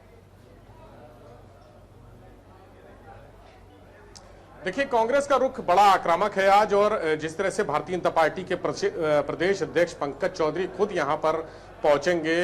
देखिए, कांग्रेस का रुख बड़ा आक्रामक है आज, और जिस तरह से भारतीय जनता पार्टी के प्रदेश अध्यक्ष पंकज चौधरी खुद यहां पर पहुंचेंगे।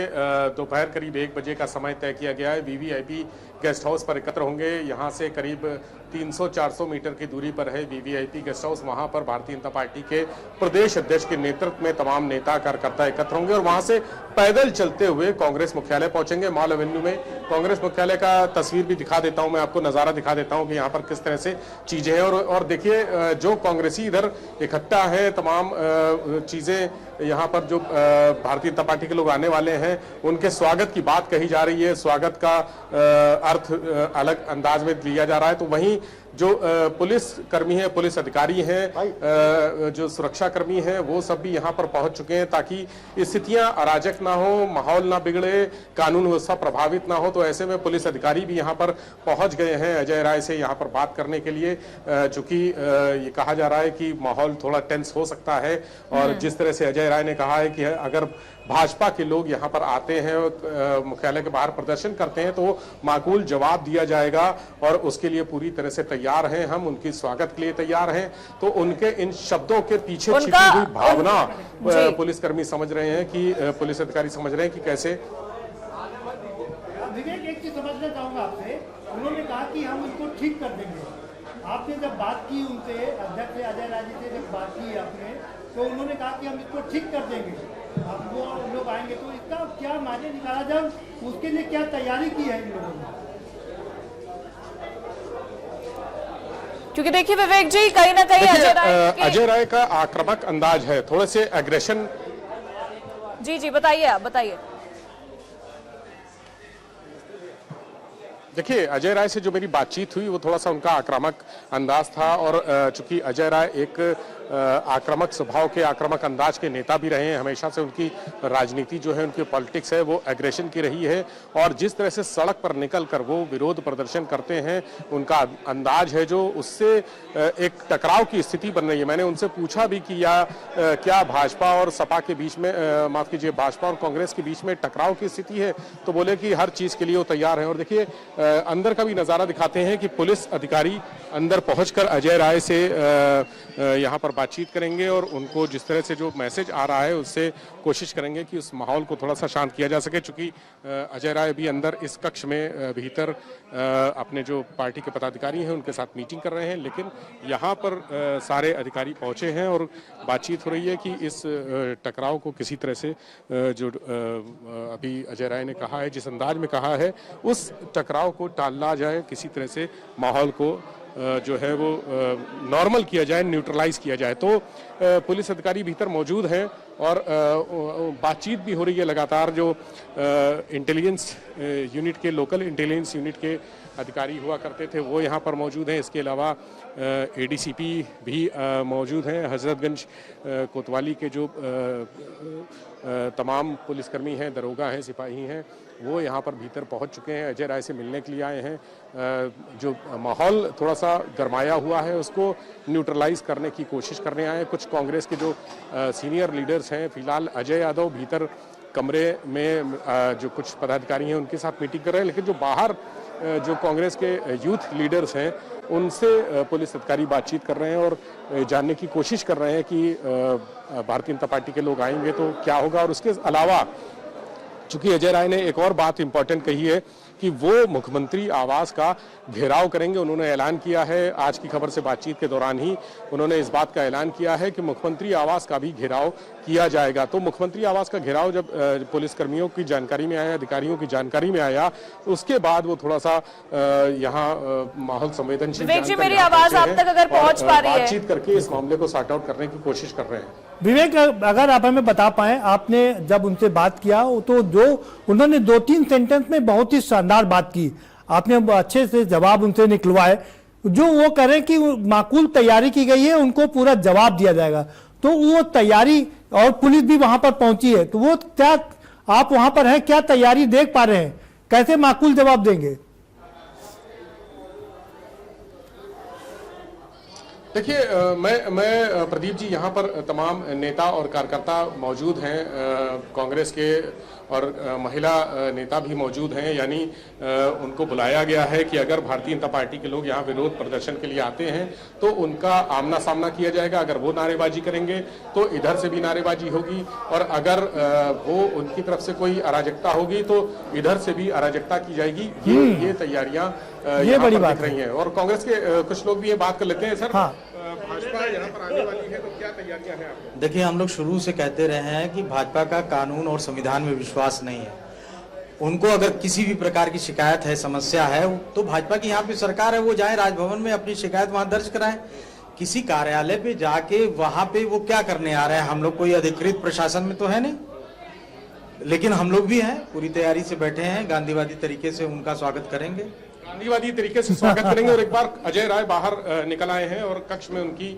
दोपहर करीब 1 बजे का समय तय किया गया है। वीवीआईपी गेस्ट हाउस पर एकत्र होंगे। यहां से करीब 300-400 मीटर की दूरी पर है वीवीआईपी गेस्ट हाउस। वहां पर भारतीय जनता पार्टी के प्रदेश अध्यक्ष के नेतृत्व में तमाम नेता कार्यकर्ता एकत्र होंगे और वहां से पैदल चलते हुए कांग्रेस मुख्यालय पहुंचेंगे। मॉल एवेन्यू में कांग्रेस मुख्यालय का तस्वीर भी दिखा देता हूं मैं आपको, नजारा दिखा देता हूं कि यहाँ पर किस तरह से चीजें हैं। और देखिए, जो कांग्रेसी इधर इकट्ठा है, तमाम चीजें यहाँ पर जो भारतीय जनता पार्टी के लोग आने वाले हैं, उनके स्वागत की बात कही जा रही है। स्वागत का अर्थ अलग अंदाज में लिया जा रहा है। तो वहीं जो पुलिस कर्मी हैं, पुलिस अधिकारी हैं, जो सुरक्षा कर्मी हैं, वो सब भी यहाँ पर पहुंच चुके हैं ताकि स्थितियां अराजक ना हो, माहौल ना बिगड़े, कानून व्यवस्था प्रभावित ना हो। तो ऐसे में पुलिस अधिकारी भी यहाँ पर पहुंच गए हैं अजय राय से यहाँ पर बात करने के लिए, चूंकि ये कहा जा रहा है कि माहौल थोड़ा टेंस हो सकता है। और जिस तरह से अजय राय ने कहा है कि अगर भाजपा के लोग यहाँ पर आते हैं, मुख्यालय के बाहर प्रदर्शन करते हैं, तो माकूल जवाब दिया जाएगा और उसके लिए पूरी तरह से तैयार हैं हम, उनकी स्वागत के लिए तैयार हैं। तो उनके इन शब्दों के पीछे छिपी हुई भावना पुलिसकर्मी समझ रहे हैं कि पुलिस अधिकारी समझ रहे हैं कि कैसे। विवेक, एक चीज समझना चाहूंगा आपसे। उन्होंने कहा कि हम इसको ठीक कर देंगे। आपने जब बात की उनसे, अध्यक्ष अजय राय जी से जब बात की आपने, तो उन्होंने कहा कि हम इसको ठीक कर देंगे, अब वो लोग आएंगे। तो इसका क्या मायने निकाला जाए, उसके लिए क्या तैयारी की है इन लोगों ने? क्योंकि देखिए विवेक जी, कहीं ना कहीं अजय राय का आक्रामक अंदाज है, थोड़े से एग्रेशन। जी बताइए, आप बताइए। देखिए, अजय राय से जो मेरी बातचीत हुई वो थोड़ा सा उनका आक्रामक अंदाज था, और चूंकि अजय राय एक आक्रामक स्वभाव के, आक्रामक अंदाज के नेता भी रहे हैं, हमेशा से उनकी राजनीति जो है, उनकी पॉलिटिक्स है वो एग्रेशन की रही है, और जिस तरह से सड़क पर निकलकर वो विरोध प्रदर्शन करते हैं, उनका अंदाज है जो उससे एक टकराव की स्थिति बन रही है। मैंने उनसे पूछा भी कि क्या भाजपा और सपा के बीच में, माफ कीजिए, भाजपा और कांग्रेस के बीच में टकराव की स्थिति है, तो बोले कि हर चीज के लिए वो तैयार है। और देखिए, अंदर का भी नजारा दिखाते हैं कि पुलिस अधिकारी अंदर पहुंचकर अजय राय से यहां पर बातचीत करेंगे, और उनको जिस तरह से जो मैसेज आ रहा है उससे कोशिश करेंगे कि उस माहौल को थोड़ा सा शांत किया जा सके। चूंकि अजय राय भी अंदर इस कक्ष में भीतर अपने जो पार्टी के पदाधिकारी हैं उनके साथ मीटिंग कर रहे हैं, लेकिन यहाँ पर सारे अधिकारी पहुंचे हैं और बातचीत हो रही है कि इस टकराव को किसी तरह से जो अभी अजय राय ने कहा है, जिस अंदाज में कहा है, उस टकराव को टाला जाए, किसी तरह से माहौल को जो है वो नॉर्मल किया जाए, न्यूट्रलाइज किया जाए। तो पुलिस अधिकारी भीतर मौजूद हैं और बातचीत भी हो रही है लगातार। जो इंटेलिजेंस यूनिट के, लोकल इंटेलिजेंस यूनिट के अधिकारी हुआ करते थे वो यहाँ पर मौजूद हैं। इसके अलावा एडीसीपी भी मौजूद हैं। हजरतगंज कोतवाली के जो तमाम पुलिसकर्मी हैं, दरोगा हैं, सिपाही हैं, वो यहाँ पर भीतर पहुँच चुके हैं, अजय राय से मिलने के लिए आए हैं। जो माहौल थोड़ा सा गरमाया हुआ है उसको न्यूट्रलाइज करने की कोशिश करने आए हैं। कुछ कांग्रेस के जो सीनियर लीडर्स हैं, फिलहाल अजय यादव भीतर कमरे में जो कुछ पदाधिकारी हैं उनके साथ मीटिंग कर रहे हैं, लेकिन जो बाहर जो कांग्रेस के यूथ लीडर्स हैं उनसे पुलिस अधिकारी बातचीत कर रहे हैं और जानने की कोशिश कर रहे हैं कि भारतीय जनता पार्टी के लोग आएंगे तो क्या होगा। और उसके अलावा चूंकि अजय राय ने एक और बात इंपॉर्टेंट कही है कि वो मुख्यमंत्री आवास का घेराव करेंगे। उन्होंने ऐलान किया है, आज की खबर से बातचीत के दौरान ही उन्होंने इस बात का ऐलान किया है कि मुख्यमंत्री आवास का भी घेराव किया जाएगा। तो मुख्यमंत्री आवास का घेराव जब पुलिसकर्मियों की जानकारी में आया, अधिकारियों की जानकारी में आया, उसके बाद वो थोड़ा सा यहाँ माहौल संवेदनशील, मेरी आवाज आप तक अगर पहुंच पा रही है, बातचीत करके इस मामले को सॉर्ट आउट करने की कोशिश कर रहे हैं। विवेक, अगर आप हमें बता पाए, आपने जब उनसे बात किया तो जो उन्होंने 2-3 सेंटेंस में बहुत ही शानदार बात की, आपने अच्छे से जवाब उनसे निकलवाए। जो वो करें कि माकूल तैयारी की गई है, उनको पूरा जवाब दिया जाएगा, तो वो तैयारी, और पुलिस भी वहां पर पहुंची है, तो वो क्या, आप वहां पर हैं, क्या तैयारी देख पा रहे हैं, कैसे माकूल जवाब देंगे? देखिए, मैं प्रदीप जी, यहाँ पर तमाम नेता और कार्यकर्ता मौजूद हैं, कांग्रेस के और महिला नेता भी मौजूद हैं। यानी उनको बुलाया गया है कि अगर भारतीय जनता पार्टी के लोग यहाँ विरोध प्रदर्शन के लिए आते हैं तो उनका आमना सामना किया जाएगा। अगर वो नारेबाजी करेंगे तो इधर से भी नारेबाजी होगी, और अगर वो उनकी तरफ से कोई अराजकता होगी तो इधर से भी अराजकता की जाएगी। ये तैयारियां ये बड़ी बात दिख रही हैं। और कांग्रेस के कुछ लोग भी ये बात कर लेते हैं, सर हाँ। भाजपा यहाँ पर आने वाली है तो क्या तैयारियां हैं आपको? देखिए, हम लोग शुरू से कहते रहे हैं कि भाजपा का कानून और संविधान में विश्वास नहीं है। उनको अगर किसी भी प्रकार की शिकायत है, समस्या है, तो भाजपा की यहाँ पे सरकार है, वो जाए राजभवन में अपनी शिकायत वहां दर्ज कराएं। किसी कार्यालय पे जाके वहां पे वो क्या करने आ रहे हैं? हम लोग कोई अधिकृत प्रशासन में तो है नहीं, लेकिन हम लोग भी हैं, पूरी तैयारी से बैठे हैं, गांधीवादी तरीके से उनका स्वागत करेंगे, गांधीवादी तरीके से स्वागत करेंगे। और एक बार अजय राय बाहर निकल आए हैं और कक्ष में उनकी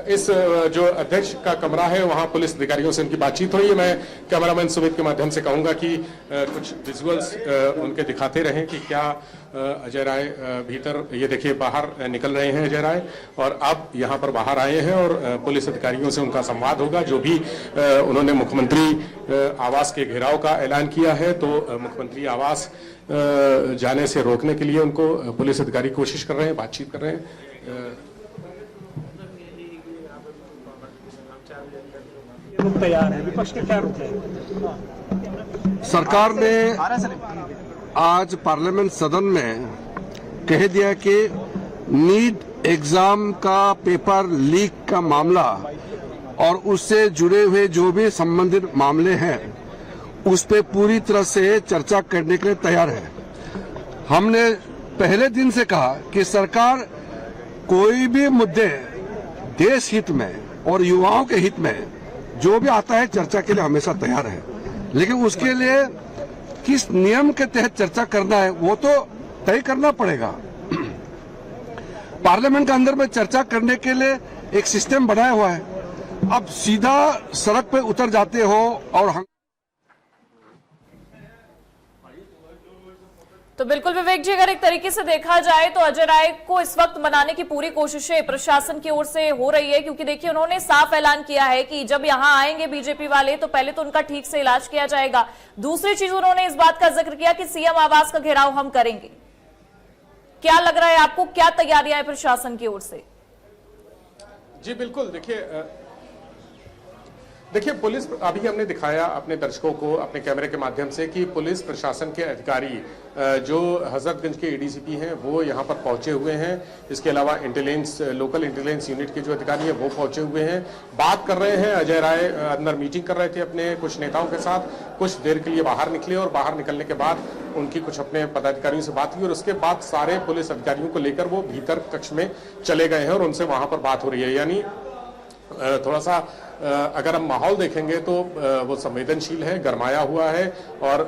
इस जो अध्यक्ष का कमरा है वहां पुलिस अधिकारियों से उनकी बातचीत हो रही है। मैं कैमरामैन सुमित के माध्यम से कहूंगा कि कुछ विजुअल्स उनके दिखाते रहें कि क्या अजय राय भीतर, ये देखिए बाहर निकल रहे हैं अजय राय, और अब यहाँ पर बाहर आए हैं और पुलिस अधिकारियों से उनका संवाद होगा। जो भी उन्होंने मुख्यमंत्री आवास के घेराव का ऐलान किया है, तो मुख्यमंत्री आवास जाने से रोकने के लिए उनको पुलिस अधिकारी कोशिश कर रहे हैं, बातचीत कर रहे हैं। तैयार है, विपक्ष के क्या रुख है? सरकार ने आज पार्लियामेंट सदन में कह दिया कि नीट एग्जाम का पेपर लीक का मामला और उससे जुड़े हुए जो भी संबंधित मामले हैं उस पे पूरी तरह से चर्चा करने के लिए तैयार है। हमने पहले दिन से कहा कि सरकार कोई भी मुद्दे देश हित में और युवाओं के हित में जो भी आता है चर्चा के लिए हमेशा तैयार है, लेकिन उसके लिए किस नियम के तहत चर्चा करना है वो तो तय करना पड़ेगा। पार्लियामेंट के अंदर में चर्चा करने के लिए एक सिस्टम बनाया हुआ है। अब सीधा सड़क पे उतर जाते हो और तो बिल्कुल विवेक जी, अगर एक तरीके से देखा जाए तो अजय राय को इस वक्त मनाने की पूरी कोशिशें प्रशासन की ओर से हो रही है, क्योंकि देखिए उन्होंने साफ ऐलान किया है कि जब यहां आएंगे बीजेपी वाले तो पहले तो उनका ठीक से इलाज किया जाएगा। दूसरी चीज उन्होंने इस बात का जिक्र किया कि सीएम आवास का घेराव हम करेंगे। क्या लग रहा है आपको, क्या तैयारियां है प्रशासन की ओर से? जी बिल्कुल, देखिए पुलिस, अभी हमने दिखाया अपने दर्शकों को अपने कैमरे के माध्यम से कि पुलिस प्रशासन के अधिकारी जो हजरतगंज के एडीसीपी हैं वो यहाँ पर पहुंचे हुए हैं। इसके अलावा लोकल इंटेलिजेंस यूनिट के जो अधिकारी हैं वो पहुंचे हुए हैं, बात कर रहे हैं। अजय राय अंदर मीटिंग कर रहे थे अपने कुछ नेताओं के साथ, कुछ देर के लिए बाहर निकले और बाहर निकलने के बाद उनकी कुछ अपने पदाधिकारियों से बात हुई और उसके बाद सारे पुलिस अधिकारियों को लेकर वो भीतर कक्ष में चले गए हैं और उनसे वहां पर बात हो रही है। यानी थोड़ा सा अगर हम माहौल देखेंगे तो वो संवेदनशील है, गरमाया हुआ है और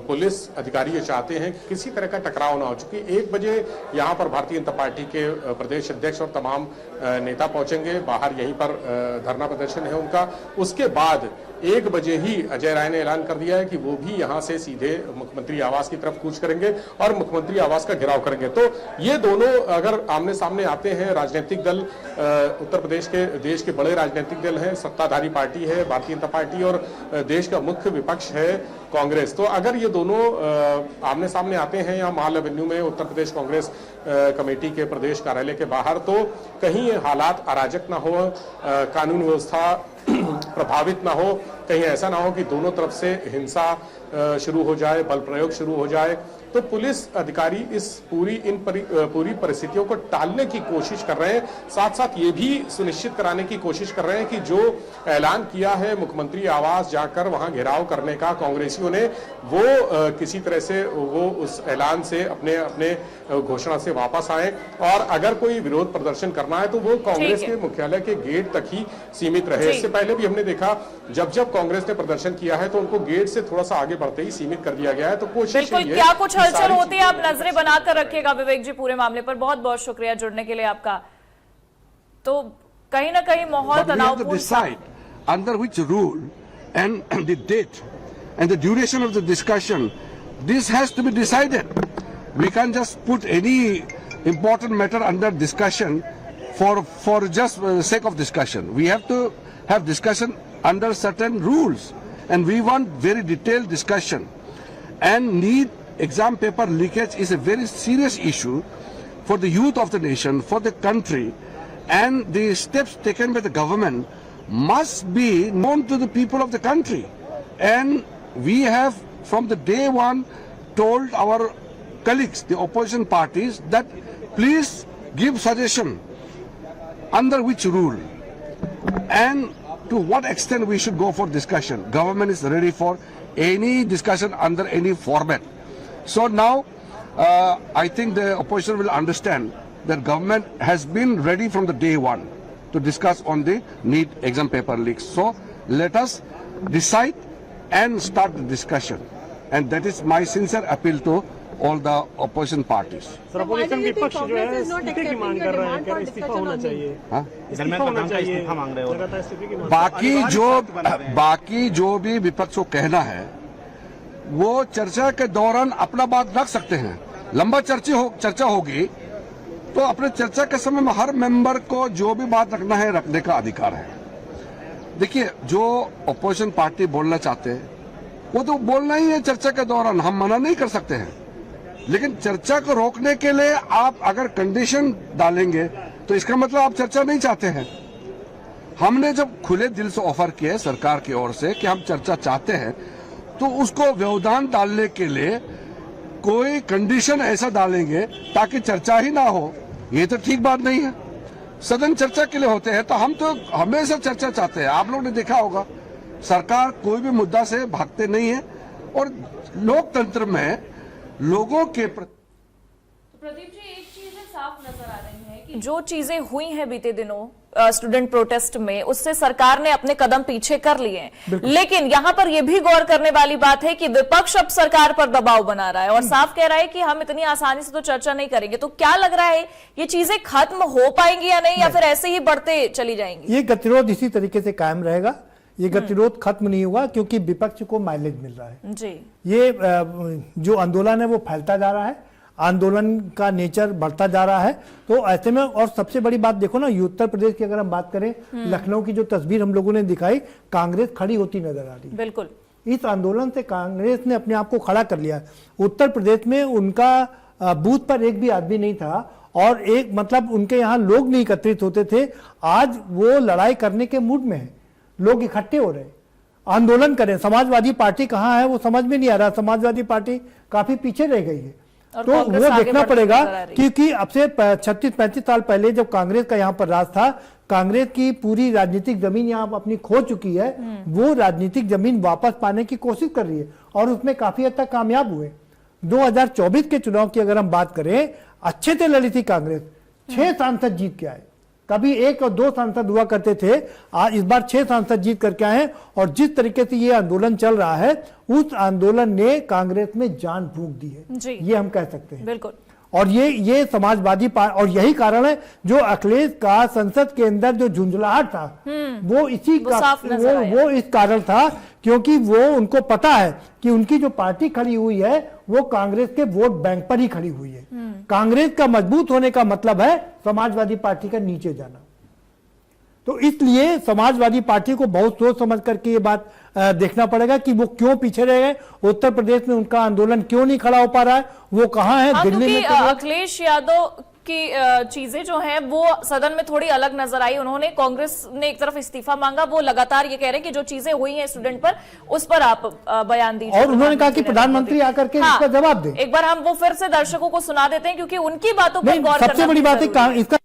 पुलिस अधिकारी ये चाहते हैं कि किसी तरह का टकराव ना हो। चूंकि 1 बजे यहाँ पर भारतीय जनता पार्टी के प्रदेश अध्यक्ष और तमाम नेता पहुंचेंगे, बाहर यहीं पर धरना प्रदर्शन है उनका। उसके बाद 1 बजे ही अजय राय ने ऐलान कर दिया है कि वो भी यहां से सीधे मुख्यमंत्री आवास की तरफ कूच करेंगे और मुख्यमंत्री आवास का घेराव करेंगे। तो ये दोनों अगर आमने सामने आते हैं, राजनीतिक दल उत्तर प्रदेश के देश के बड़े राजनीतिक दल हैं, सत्ताधारी पार्टी है भारतीय जनता पार्टी और देश का मुख्य विपक्ष है कांग्रेस। तो अगर ये दोनों आमने सामने आते हैं यहाँ माल एवेन्यू में उत्तर प्रदेश कांग्रेस कमेटी के प्रदेश कार्यालय के बाहर, तो कहीं हालात अराजक ना हो, कानून व्यवस्था प्रभावित ना हो, कहीं ऐसा ना हो कि दोनों तरफ से हिंसा शुरू हो जाए, बल प्रयोग शुरू हो जाए। तो पुलिस अधिकारी इस पूरी परिस्थितियों को टालने की कोशिश कर रहे हैं, साथ साथ ये भी सुनिश्चित कराने की कोशिश कर रहे हैं कि जो ऐलान किया है मुख्यमंत्री आवास जाकर वहां घेराव करने का कांग्रेसियों ने, वो किसी तरह से वो उस ऐलान से अपने घोषणा से वापस आए और अगर कोई विरोध प्रदर्शन करना है तो वो कांग्रेस के मुख्यालय के गेट तक ही सीमित रहे। इससे पहले भी हमने देखा जब कांग्रेस ने प्रदर्शन किया है तो उनको गेट से थोड़ा सा आगे बढ़ते ही सीमित कर दिया गया है। तो कोशिश क्या कुछ हलचल होती है, आप नजरें बनाकर रखिएगा विवेक जी पूरे मामले पर। बहुत बहुत शुक्रिया जुड़ने के लिए आपका। तो कहीं ना कहीं माहौल तनावपूर्ण, under which rule and the date and the duration of the discussion, this has to be decided. We can't just put any important matter under discussion for just sake of discussion. We have to have discussion under certain rules, and we want very detailed discussion. And NEET exam paper leakage is a very serious issue for the youth of the nation, for the country, and the steps taken by the government must be known to the people of the country. And we have from the day one told our colleagues, the opposition parties, that please give suggestion under which rule and to what extent we should go for discussion. Government is ready for any discussion under any format. So now I think the opposition will understand that government has been ready from the day one to discuss on the NEET exam paper leaks. So let us decide and start the discussion. And that is my sincere appeal to all the opposition parties. Opposition विपक्ष जो है इस्तीफे की मांग कर रहा है, क्या इस्तीफा होना चाहिए? हाँ? इस्तीफा होना चाहिए, इस्तीफा मांग रहे हो। बाकी जो भी विपक्ष को कहना है वो चर्चा के दौरान अपना बात रख सकते हैं। लंबा चर्चा होगी तो अपने चर्चा के समय में हर मेंबर को जो भी बात रखना है रखने का अधिकार है। देखिए, जो अपोजिशन पार्टी बोलना चाहते हैं वो तो बोलना ही है चर्चा के दौरान, हम मना नहीं कर सकते हैं। लेकिन चर्चा को रोकने के लिए आप अगर कंडीशन डालेंगे तो इसका मतलब आप चर्चा नहीं चाहते हैं। हमने जब खुले दिल से ऑफर किया सरकार की ओर से कि हम चर्चा चाहते हैं, तो उसको व्यवधान डालने के लिए कोई कंडीशन ऐसा डालेंगे ताकि चर्चा ही ना हो, ये तो ठीक बात नहीं है। सदन चर्चा के लिए होते हैं, तो हम तो हमेशा चर्चा चाहते हैं। आप लोगों ने देखा होगा सरकार कोई भी मुद्दा से भागते नहीं है और लोकतंत्र में लोगों के प्रदीप जी, एक चीज है साफ साफ नजर आ रही है कि जो चीजें हुई हैं बीते दिनों स्टूडेंट प्रोटेस्ट में, उससे सरकार ने अपने कदम पीछे कर लिए हैं। लेकिन यहां पर यह भी गौर करने वाली बात है कि विपक्ष अब सरकार पर दबाव बना रहा है और साफ कह रहा है कि हम इतनी आसानी से तो चर्चा नहीं करेंगे। तो क्या लग रहा है, ये चीजें खत्म हो पाएंगी या नहीं, या फिर ऐसे ही बढ़ते चली जाएंगी? ये गतिरोध इसी तरीके से कायम रहेगा। ये गतिरोध खत्म नहीं हुआ क्योंकि विपक्ष को माइलेज मिल रहा है जी। ये जो आंदोलन है वो फैलता जा रहा है, आंदोलन का नेचर बढ़ता जा रहा है। तो ऐसे में, और सबसे बड़ी बात देखो ना, उत्तर प्रदेश की अगर हम बात करें, लखनऊ की जो तस्वीर हम लोगों ने दिखाई, कांग्रेस खड़ी होती नजर आ रही है। बिल्कुल, इस आंदोलन से कांग्रेस ने अपने आप को खड़ा कर लिया। उत्तर प्रदेश में उनका बूथ पर एक भी आदमी नहीं था और एक मतलब उनके यहाँ लोग नहीं एकत्रित होते थे। आज वो लड़ाई करने के मूड में है, लोग इकट्ठे हो रहे, आंदोलन करें। समाजवादी पार्टी कहाँ है वो समझ में नहीं आ रहा। समाजवादी पार्टी काफी पीछे रह गई है। तो वो देखना पड़ेगा, क्योंकि अब से 36-35 साल पहले जब कांग्रेस का यहाँ पर राज था, कांग्रेस की पूरी राजनीतिक जमीन यहाँ अपनी खो चुकी है। वो राजनीतिक जमीन वापस पाने की कोशिश कर रही है और उसमें काफी हद तक कामयाब हुए। 2024 के चुनाव की अगर हम बात करें, अच्छे से लड़ी थी कांग्रेस, 6 सांसद जीत के आए। कभी 1 और 2 सांसद हुआ करते थे, आज इस बार 6 सांसद जीत करके आए। और जिस तरीके से ये आंदोलन चल रहा है, उस आंदोलन ने कांग्रेस में जान फूंक दी है, ये हम कह सकते हैं। बिल्कुल। और ये समाजवादी पार्टी, और यही कारण है जो अखिलेश का संसद के अंदर जो झुंझलाहट था, वो इसी का वो इस कारण था क्योंकि वो उनको पता है कि उनकी जो पार्टी खड़ी हुई है वो कांग्रेस के वोट बैंक पर ही खड़ी हुई है। कांग्रेस का मजबूत होने का मतलब है समाजवादी पार्टी का नीचे जाना। तो इसलिए समाजवादी पार्टी को बहुत सोच समझ करके ये बात देखना पड़ेगा कि वो क्यों पीछे रह गए, उत्तर प्रदेश में उनका आंदोलन क्यों नहीं खड़ा हो पा रहा है, वो कहाँ है, दिल्ली में। अखिलेश यादव की चीजें जो हैं वो सदन में थोड़ी अलग नजर आई। उन्होंने, कांग्रेस ने एक तरफ इस्तीफा मांगा, वो लगातार ये कह रहे हैं कि जो चीजें हुई हैं स्टूडेंट पर, उस पर आप बयान दीजिए। और उन्होंने कहा कि प्रधानमंत्री आकर के इसका जवाब दे। एक बार हम वो फिर से दर्शकों को सुना देते हैं क्योंकि उनकी बातों पर गौर करना सबसे बड़ी बात है इसका।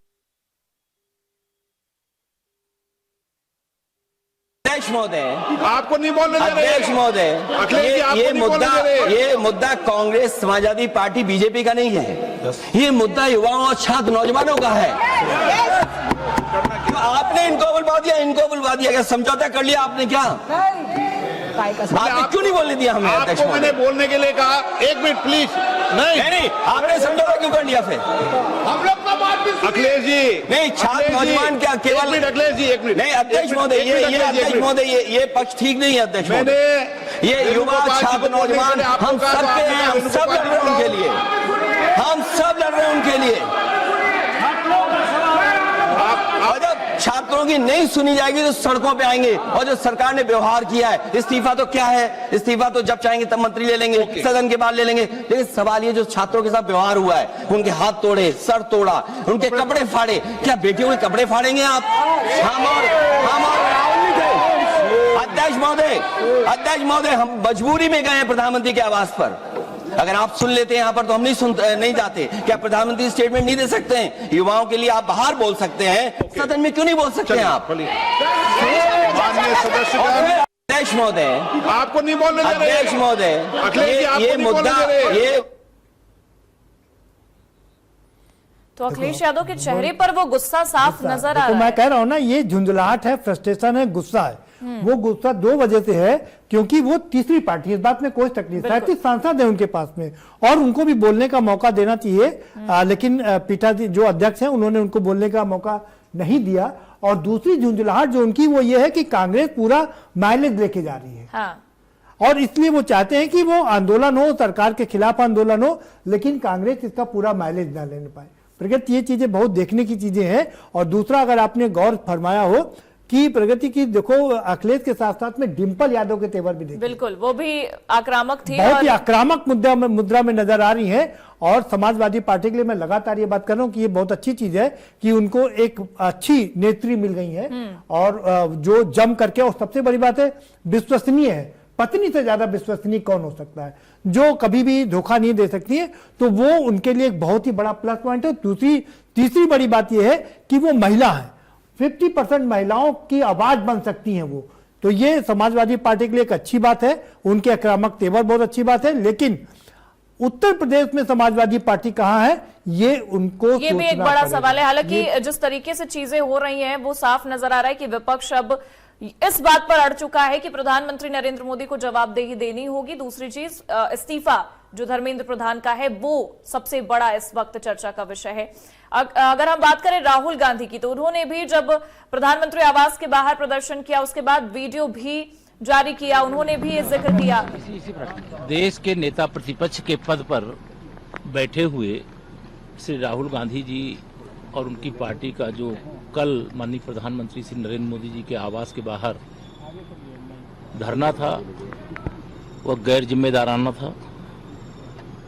अध्यक्ष महोदय, आपको नहीं बोलने दे रहे। अध्यक्ष महोदय, ये मुद्दा कांग्रेस, समाजवादी पार्टी, बीजेपी का नहीं है। ये मुद्दा युवाओं और छात्र नौजवानों का है। आपने इनको बुलवा दिया, क्या समझौता कर लिया आपने? क्या आपने क्यों नहीं बोलने दिया हमें? आपको मैंने बोलने के लिए कहा, 1 मिनट प्लीज। नहीं, आपने समझौता क्यों कर लिया फिर? हम लोग का बात अखिलेश जी नहीं, छात्र नौजवान क्या केवल? अखिलेश जी 1 मिनट। नहीं अध्यक्ष महोदय, अध्यक्ष महोदय, ये पक्ष ठीक नहीं है अध्यक्ष महोदय। ये युवा छात्र नौजवान हम सब के हैं, हम सब लड़ रहे हैं उनके लिए, हम सब लड़ रहे हैं उनके लिए। और जब छात्रों की नहीं सुनी जाएगी तो सड़कों पे आएंगे। और जो सरकार ने व्यवहार किया है, इस्तीफा तो क्या है, इस्तीफा तो जब चाहेंगे तब मंत्री ले लेंगे, सदन के बाद ले लेंगे। लेकिन सवाल ये जो छात्रों के साथ व्यवहार हुआ है, उनके हाथ तोड़े, सर तोड़ा, उनके कपड़े फाड़े, क्या बेटियों के कपड़े फाड़ेंगे आप? हम और राहुल नहीं थे। अध्यक्ष महोदय, हम मजबूरी में गए हैं प्रधानमंत्री के आवास पर। अगर आप सुन लेते हैं यहाँ पर तो हम नहीं जाते। क्या प्रधानमंत्री स्टेटमेंट नहीं दे सकते हैं? युवाओं के लिए आप बाहर बोल सकते हैं, सदन में क्यों नहीं बोल सकते हैं आप? माननीय सदस्यगण, अध्यक्ष महोदय, आपको नहीं बोलने दे रहे। अध्यक्ष महोदय, ये मुद्दा, ये तो अखिलेश यादव के चेहरे पर वो गुस्सा साफ नजर आ रहा है। मैं कह रहा हूं ना, ये झुंझलाहट है, फ्रस्ट्रेशन है, गुस्सा है। वो गुस्सा 2 वजह से है, क्योंकि वो तीसरी पार्टी, इस बात में कोई शक नहीं। 37 सांसद है उनके पास में और उनको भी बोलने का मौका देना चाहिए, लेकिन पीठासीन जो अध्यक्ष हैं उन्होंने उनको बोलने का मौका नहीं दिया। और दूसरी झुंझलाहट जो उनकी वो ये है कि कांग्रेस पूरा माइलेज लेके जा रही है। हाँ। और इसलिए वो चाहते हैं कि वो आंदोलन हो, सरकार के खिलाफ आंदोलन हो, लेकिन कांग्रेस इसका पूरा माइलेज ना लेने पाए। प्रगति, ये चीजें बहुत देखने की चीजें हैं। और दूसरा, अगर आपने गौर फरमाया हो कि प्रगति की, देखो अखिलेश के साथ साथ में डिंपल यादव के तेवर भी देखो। बिल्कुल, वो भी आक्रामक थी, बहुत ही आक्रामक मुद्रा में नजर आ रही है। और समाजवादी पार्टी के लिए मैं लगातार ये बात कर रहा हूं कि ये बहुत अच्छी चीज है कि उनको एक अच्छी नेत्री मिल गई है और जो जम करके, और सबसे बड़ी बात है विश्वसनीय है। पत्नी से ज्यादा विश्वसनीय कौन हो सकता है, जो कभी भी धोखा नहीं दे सकती है। तो वो उनके लिए एक बहुत ही बड़ा प्लस पॉइंट है। तीसरी बड़ी बात यह है कि वो महिला है, 50% महिलाओं की आवाज बन सकती हैं वो। तो ये समाजवादी पार्टी के लिए एक अच्छी बात है। उनके आक्रामक तेवर बहुत अच्छी बात है। लेकिन उत्तर प्रदेश में समाजवादी पार्टी कहां है, ये उनको ये भी एक सोचना बड़ा पड़ेगा। सवाल है। हालांकि जिस तरीके से चीजें हो रही हैं वो साफ नजर आ रहा है कि विपक्ष अब इस बात पर अड़ चुका है कि प्रधानमंत्री नरेंद्र मोदी को जवाबदेही देनी होगी। दूसरी चीज, इस्तीफा जो धर्मेंद्र प्रधान का है वो सबसे बड़ा इस वक्त चर्चा का विषय है। अगर हम बात करें राहुल गांधी की, तो उन्होंने भी जब प्रधानमंत्री आवास के बाहर प्रदर्शन किया उसके बाद वीडियो भी जारी किया, उन्होंने भी ये जिक्र किया। देश के नेता प्रतिपक्ष के पद पर बैठे हुए श्री राहुल गांधी जी और उनकी पार्टी का जो कल माननीय प्रधानमंत्री श्री नरेंद्र मोदी जी के आवास के बाहर धरना था वह गैर जिम्मेदाराना था।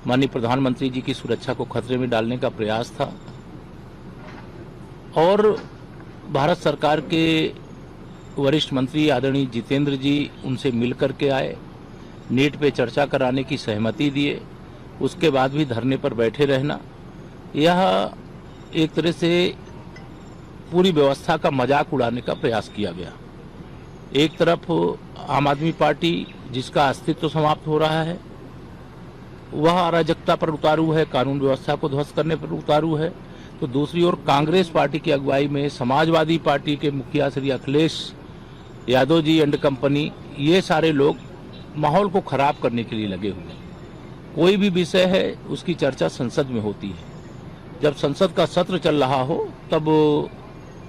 माननीय प्रधानमंत्री जी की सुरक्षा को खतरे में डालने का प्रयास था और भारत सरकार के वरिष्ठ मंत्री आदरणीय जितेंद्र जी उनसे मिलकर के आए, नीट पे चर्चा कराने की सहमति दिए, उसके बाद भी धरने पर बैठे रहना, यह एक तरह से पूरी व्यवस्था का मजाक उड़ाने का प्रयास किया गया। एक तरफ आम आदमी पार्टी जिसका अस्तित्व समाप्त हो रहा है वह अराजकता पर उतारू है, कानून व्यवस्था को ध्वस्त करने पर उतारू है, तो दूसरी ओर कांग्रेस पार्टी की अगुवाई में समाजवादी पार्टी के मुखिया श्री अखिलेश यादव जी एंड कंपनी, ये सारे लोग माहौल को खराब करने के लिए लगे हुए हैं। कोई भी विषय है उसकी चर्चा संसद में होती है, जब संसद का सत्र चल रहा हो तब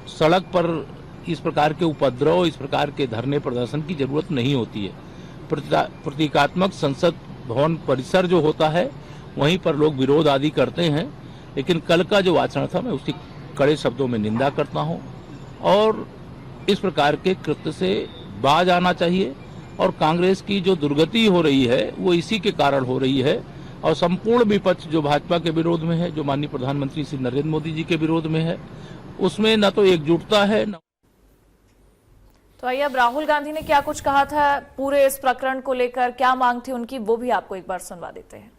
सड़क पर इस प्रकार के उपद्रव, इस प्रकार के धरने प्रदर्शन की जरूरत नहीं होती है। प्रतीकात्मक संसद भवन परिसर जो होता है वहीं पर लोग विरोध आदि करते हैं, लेकिन कल का जो आचरण था मैं उसकी कड़े शब्दों में निंदा करता हूं और इस प्रकार के कृत्य से बाज आना चाहिए। और कांग्रेस की जो दुर्गति हो रही है वो इसी के कारण हो रही है और संपूर्ण विपक्ष जो भाजपा के विरोध में है, जो माननीय प्रधानमंत्री श्री नरेंद्र मोदी जी के विरोध में है, उसमें न तो एकजुटता है न। तो आइए अब राहुल गांधी ने क्या कुछ कहा था पूरे इस प्रकरण को लेकर, क्या मांग थी उनकी, वो भी आपको एक बार सुनवा देते हैं।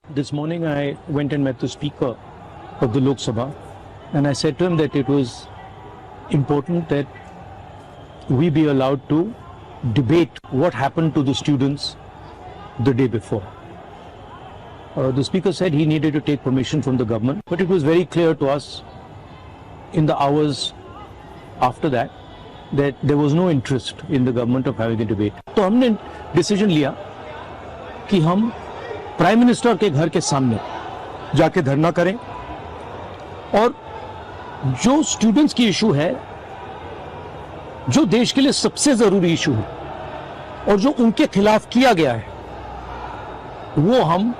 This morning I went and met the Speaker of the Lok Sabha and I said to him that it was important that we be allowed to debate what happened to the students the day before. The Speaker said he needed to take permission from the government, but it was very clear to us in the hours after that there was no interest in the government of having a debate. तो हमने डिसीजन लिया कि हम प्राइम मिनिस्टर के घर के सामने जाके धरना करें और जो स्टूडेंट्स की इशू है, जो देश के लिए सबसे जरूरी इशू है और जो उनके खिलाफ किया गया है, वो हम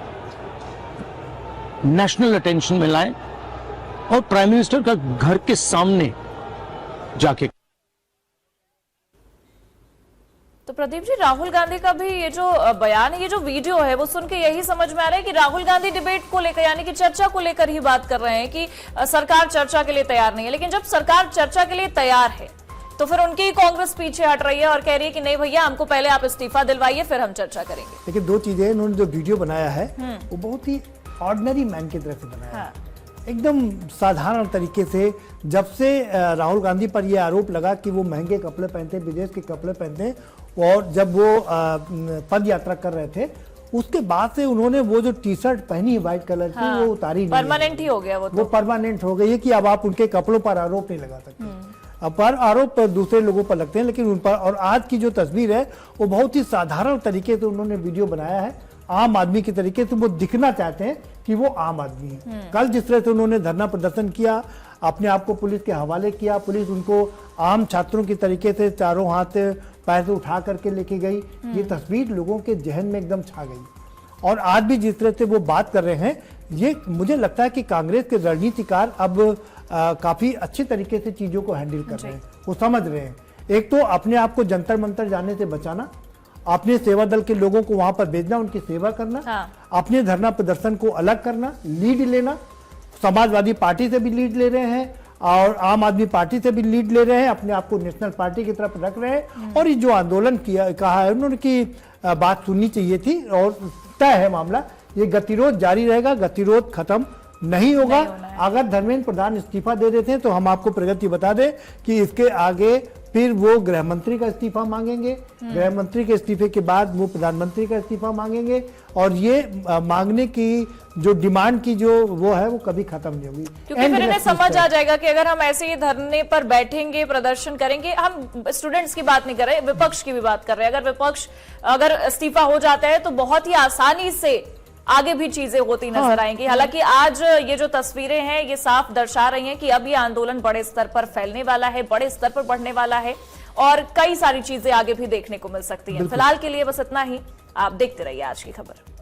नेशनल अटेंशन में लाएं और प्राइम मिनिस्टर का घर के सामने जाके। तो प्रदीप जी, राहुल गांधी का भी ये जो बयान है, ये जो वीडियो है, वो सुन के यही समझ में आ रहा है कि राहुल गांधी डिबेट को लेकर यानी कि चर्चा को लेकर ही बात कर रहे हैं कि सरकार चर्चा के लिए तैयार नहीं है। लेकिन जब सरकार चर्चा के लिए तैयार है तो फिर उनकी कांग्रेस पीछे हट रही है और कह रही है कि नहीं भैया, हमको पहले आप इस्तीफा दिलवाइए फिर हम चर्चा करेंगे। लेकिन दो चीजें, उन्होंने जो वीडियो बनाया है वो बहुत ही ऑर्डिनरी मैन की तरह से बनाया है, एकदम साधारण तरीके से। जब से राहुल गांधी पर यह आरोप लगा कि वो महंगे कपड़े पहनते, विदेश के कपड़े पहनते, और जब वो पद यात्रा कर रहे थे उसके बाद से उन्होंने वो जो टी शर्ट पहनी है व्हाइट कलर की, वो उतारी नहीं, परमानेंट ही हो गया वो परमानेंट हो गई है कि अब आप उनके कपड़ों पर आरोप नहीं लगा सकते। अब पर आरोप दूसरे लोगों पर लगते हैं, लेकिन उन पर। और आज की जो तस्वीर है वो बहुत ही साधारण तरीके से उन्होंने वीडियो बनाया है, आम आदमी के तरीके से वो दिखना चाहते हैं कि वो आम आदमी है। कल जिस तरह से उन्होंने धरना प्रदर्शन किया, अपने आप को पुलिस के हवाले किया, पुलिस उनको आम छात्रों की तरीके से चारों हाथ पैर से उठा करके लेके गई, ये तस्वीर लोगों के जहन में एकदम छा गई। और आज भी जिस तरह से वो बात कर रहे हैं, ये मुझे लगता है कि कांग्रेस के रणनीतिकार अब काफी अच्छे तरीके से चीजों को हैंडल कर रहे हैं, वो समझ रहे हैं। एक तो अपने आप को जंतर मंतर जाने से बचाना, अपने सेवा दल के लोगों को वहां पर भेजना, उनकी सेवा करना, अपने धरना प्रदर्शन को अलग करना, लीड लेना। समाजवादी पार्टी से भी लीड ले रहे हैं और आम आदमी पार्टी से भी लीड ले रहे हैं, अपने आप को नेशनल पार्टी की तरफ रख रहे हैं। और ये जो आंदोलन किया कहा है उन्होंने कि बात सुननी चाहिए थी और तय है मामला, ये गतिरोध जारी रहेगा, गतिरोध खत्म नहीं होगा। अगर धर्मेंद्र प्रधान इस्तीफा दे देते हैं तो हम आपको प्रगति बता दें कि इसके आगे फिर वो गृह मंत्री का इस्तीफा मांगेंगे, गृह मंत्री के इस्तीफे के बाद वो प्रधानमंत्री का इस्तीफा मांगेंगे, और ये मांगने की जो डिमांड की जो वो है वो कभी खत्म नहीं होगी। क्योंकि फिर इन्हें समझ आ जाएगा कि अगर हम ऐसे ही धरने पर बैठेंगे, प्रदर्शन करेंगे, हम स्टूडेंट्स की बात नहीं कर रहे, विपक्ष की भी बात कर रहे हैं, अगर विपक्ष अगर इस्तीफा हो जाता है तो बहुत ही आसानी से आगे भी चीजें होती नजर आएंगी। हालांकि आज ये जो तस्वीरें हैं ये साफ दर्शा रही हैं कि अब ये आंदोलन बड़े स्तर पर फैलने वाला है, बड़े स्तर पर बढ़ने वाला है, और कई सारी चीजें आगे भी देखने को मिल सकती हैं। फिलहाल के लिए बस इतना ही। आप देखते रहिए आज की खबर।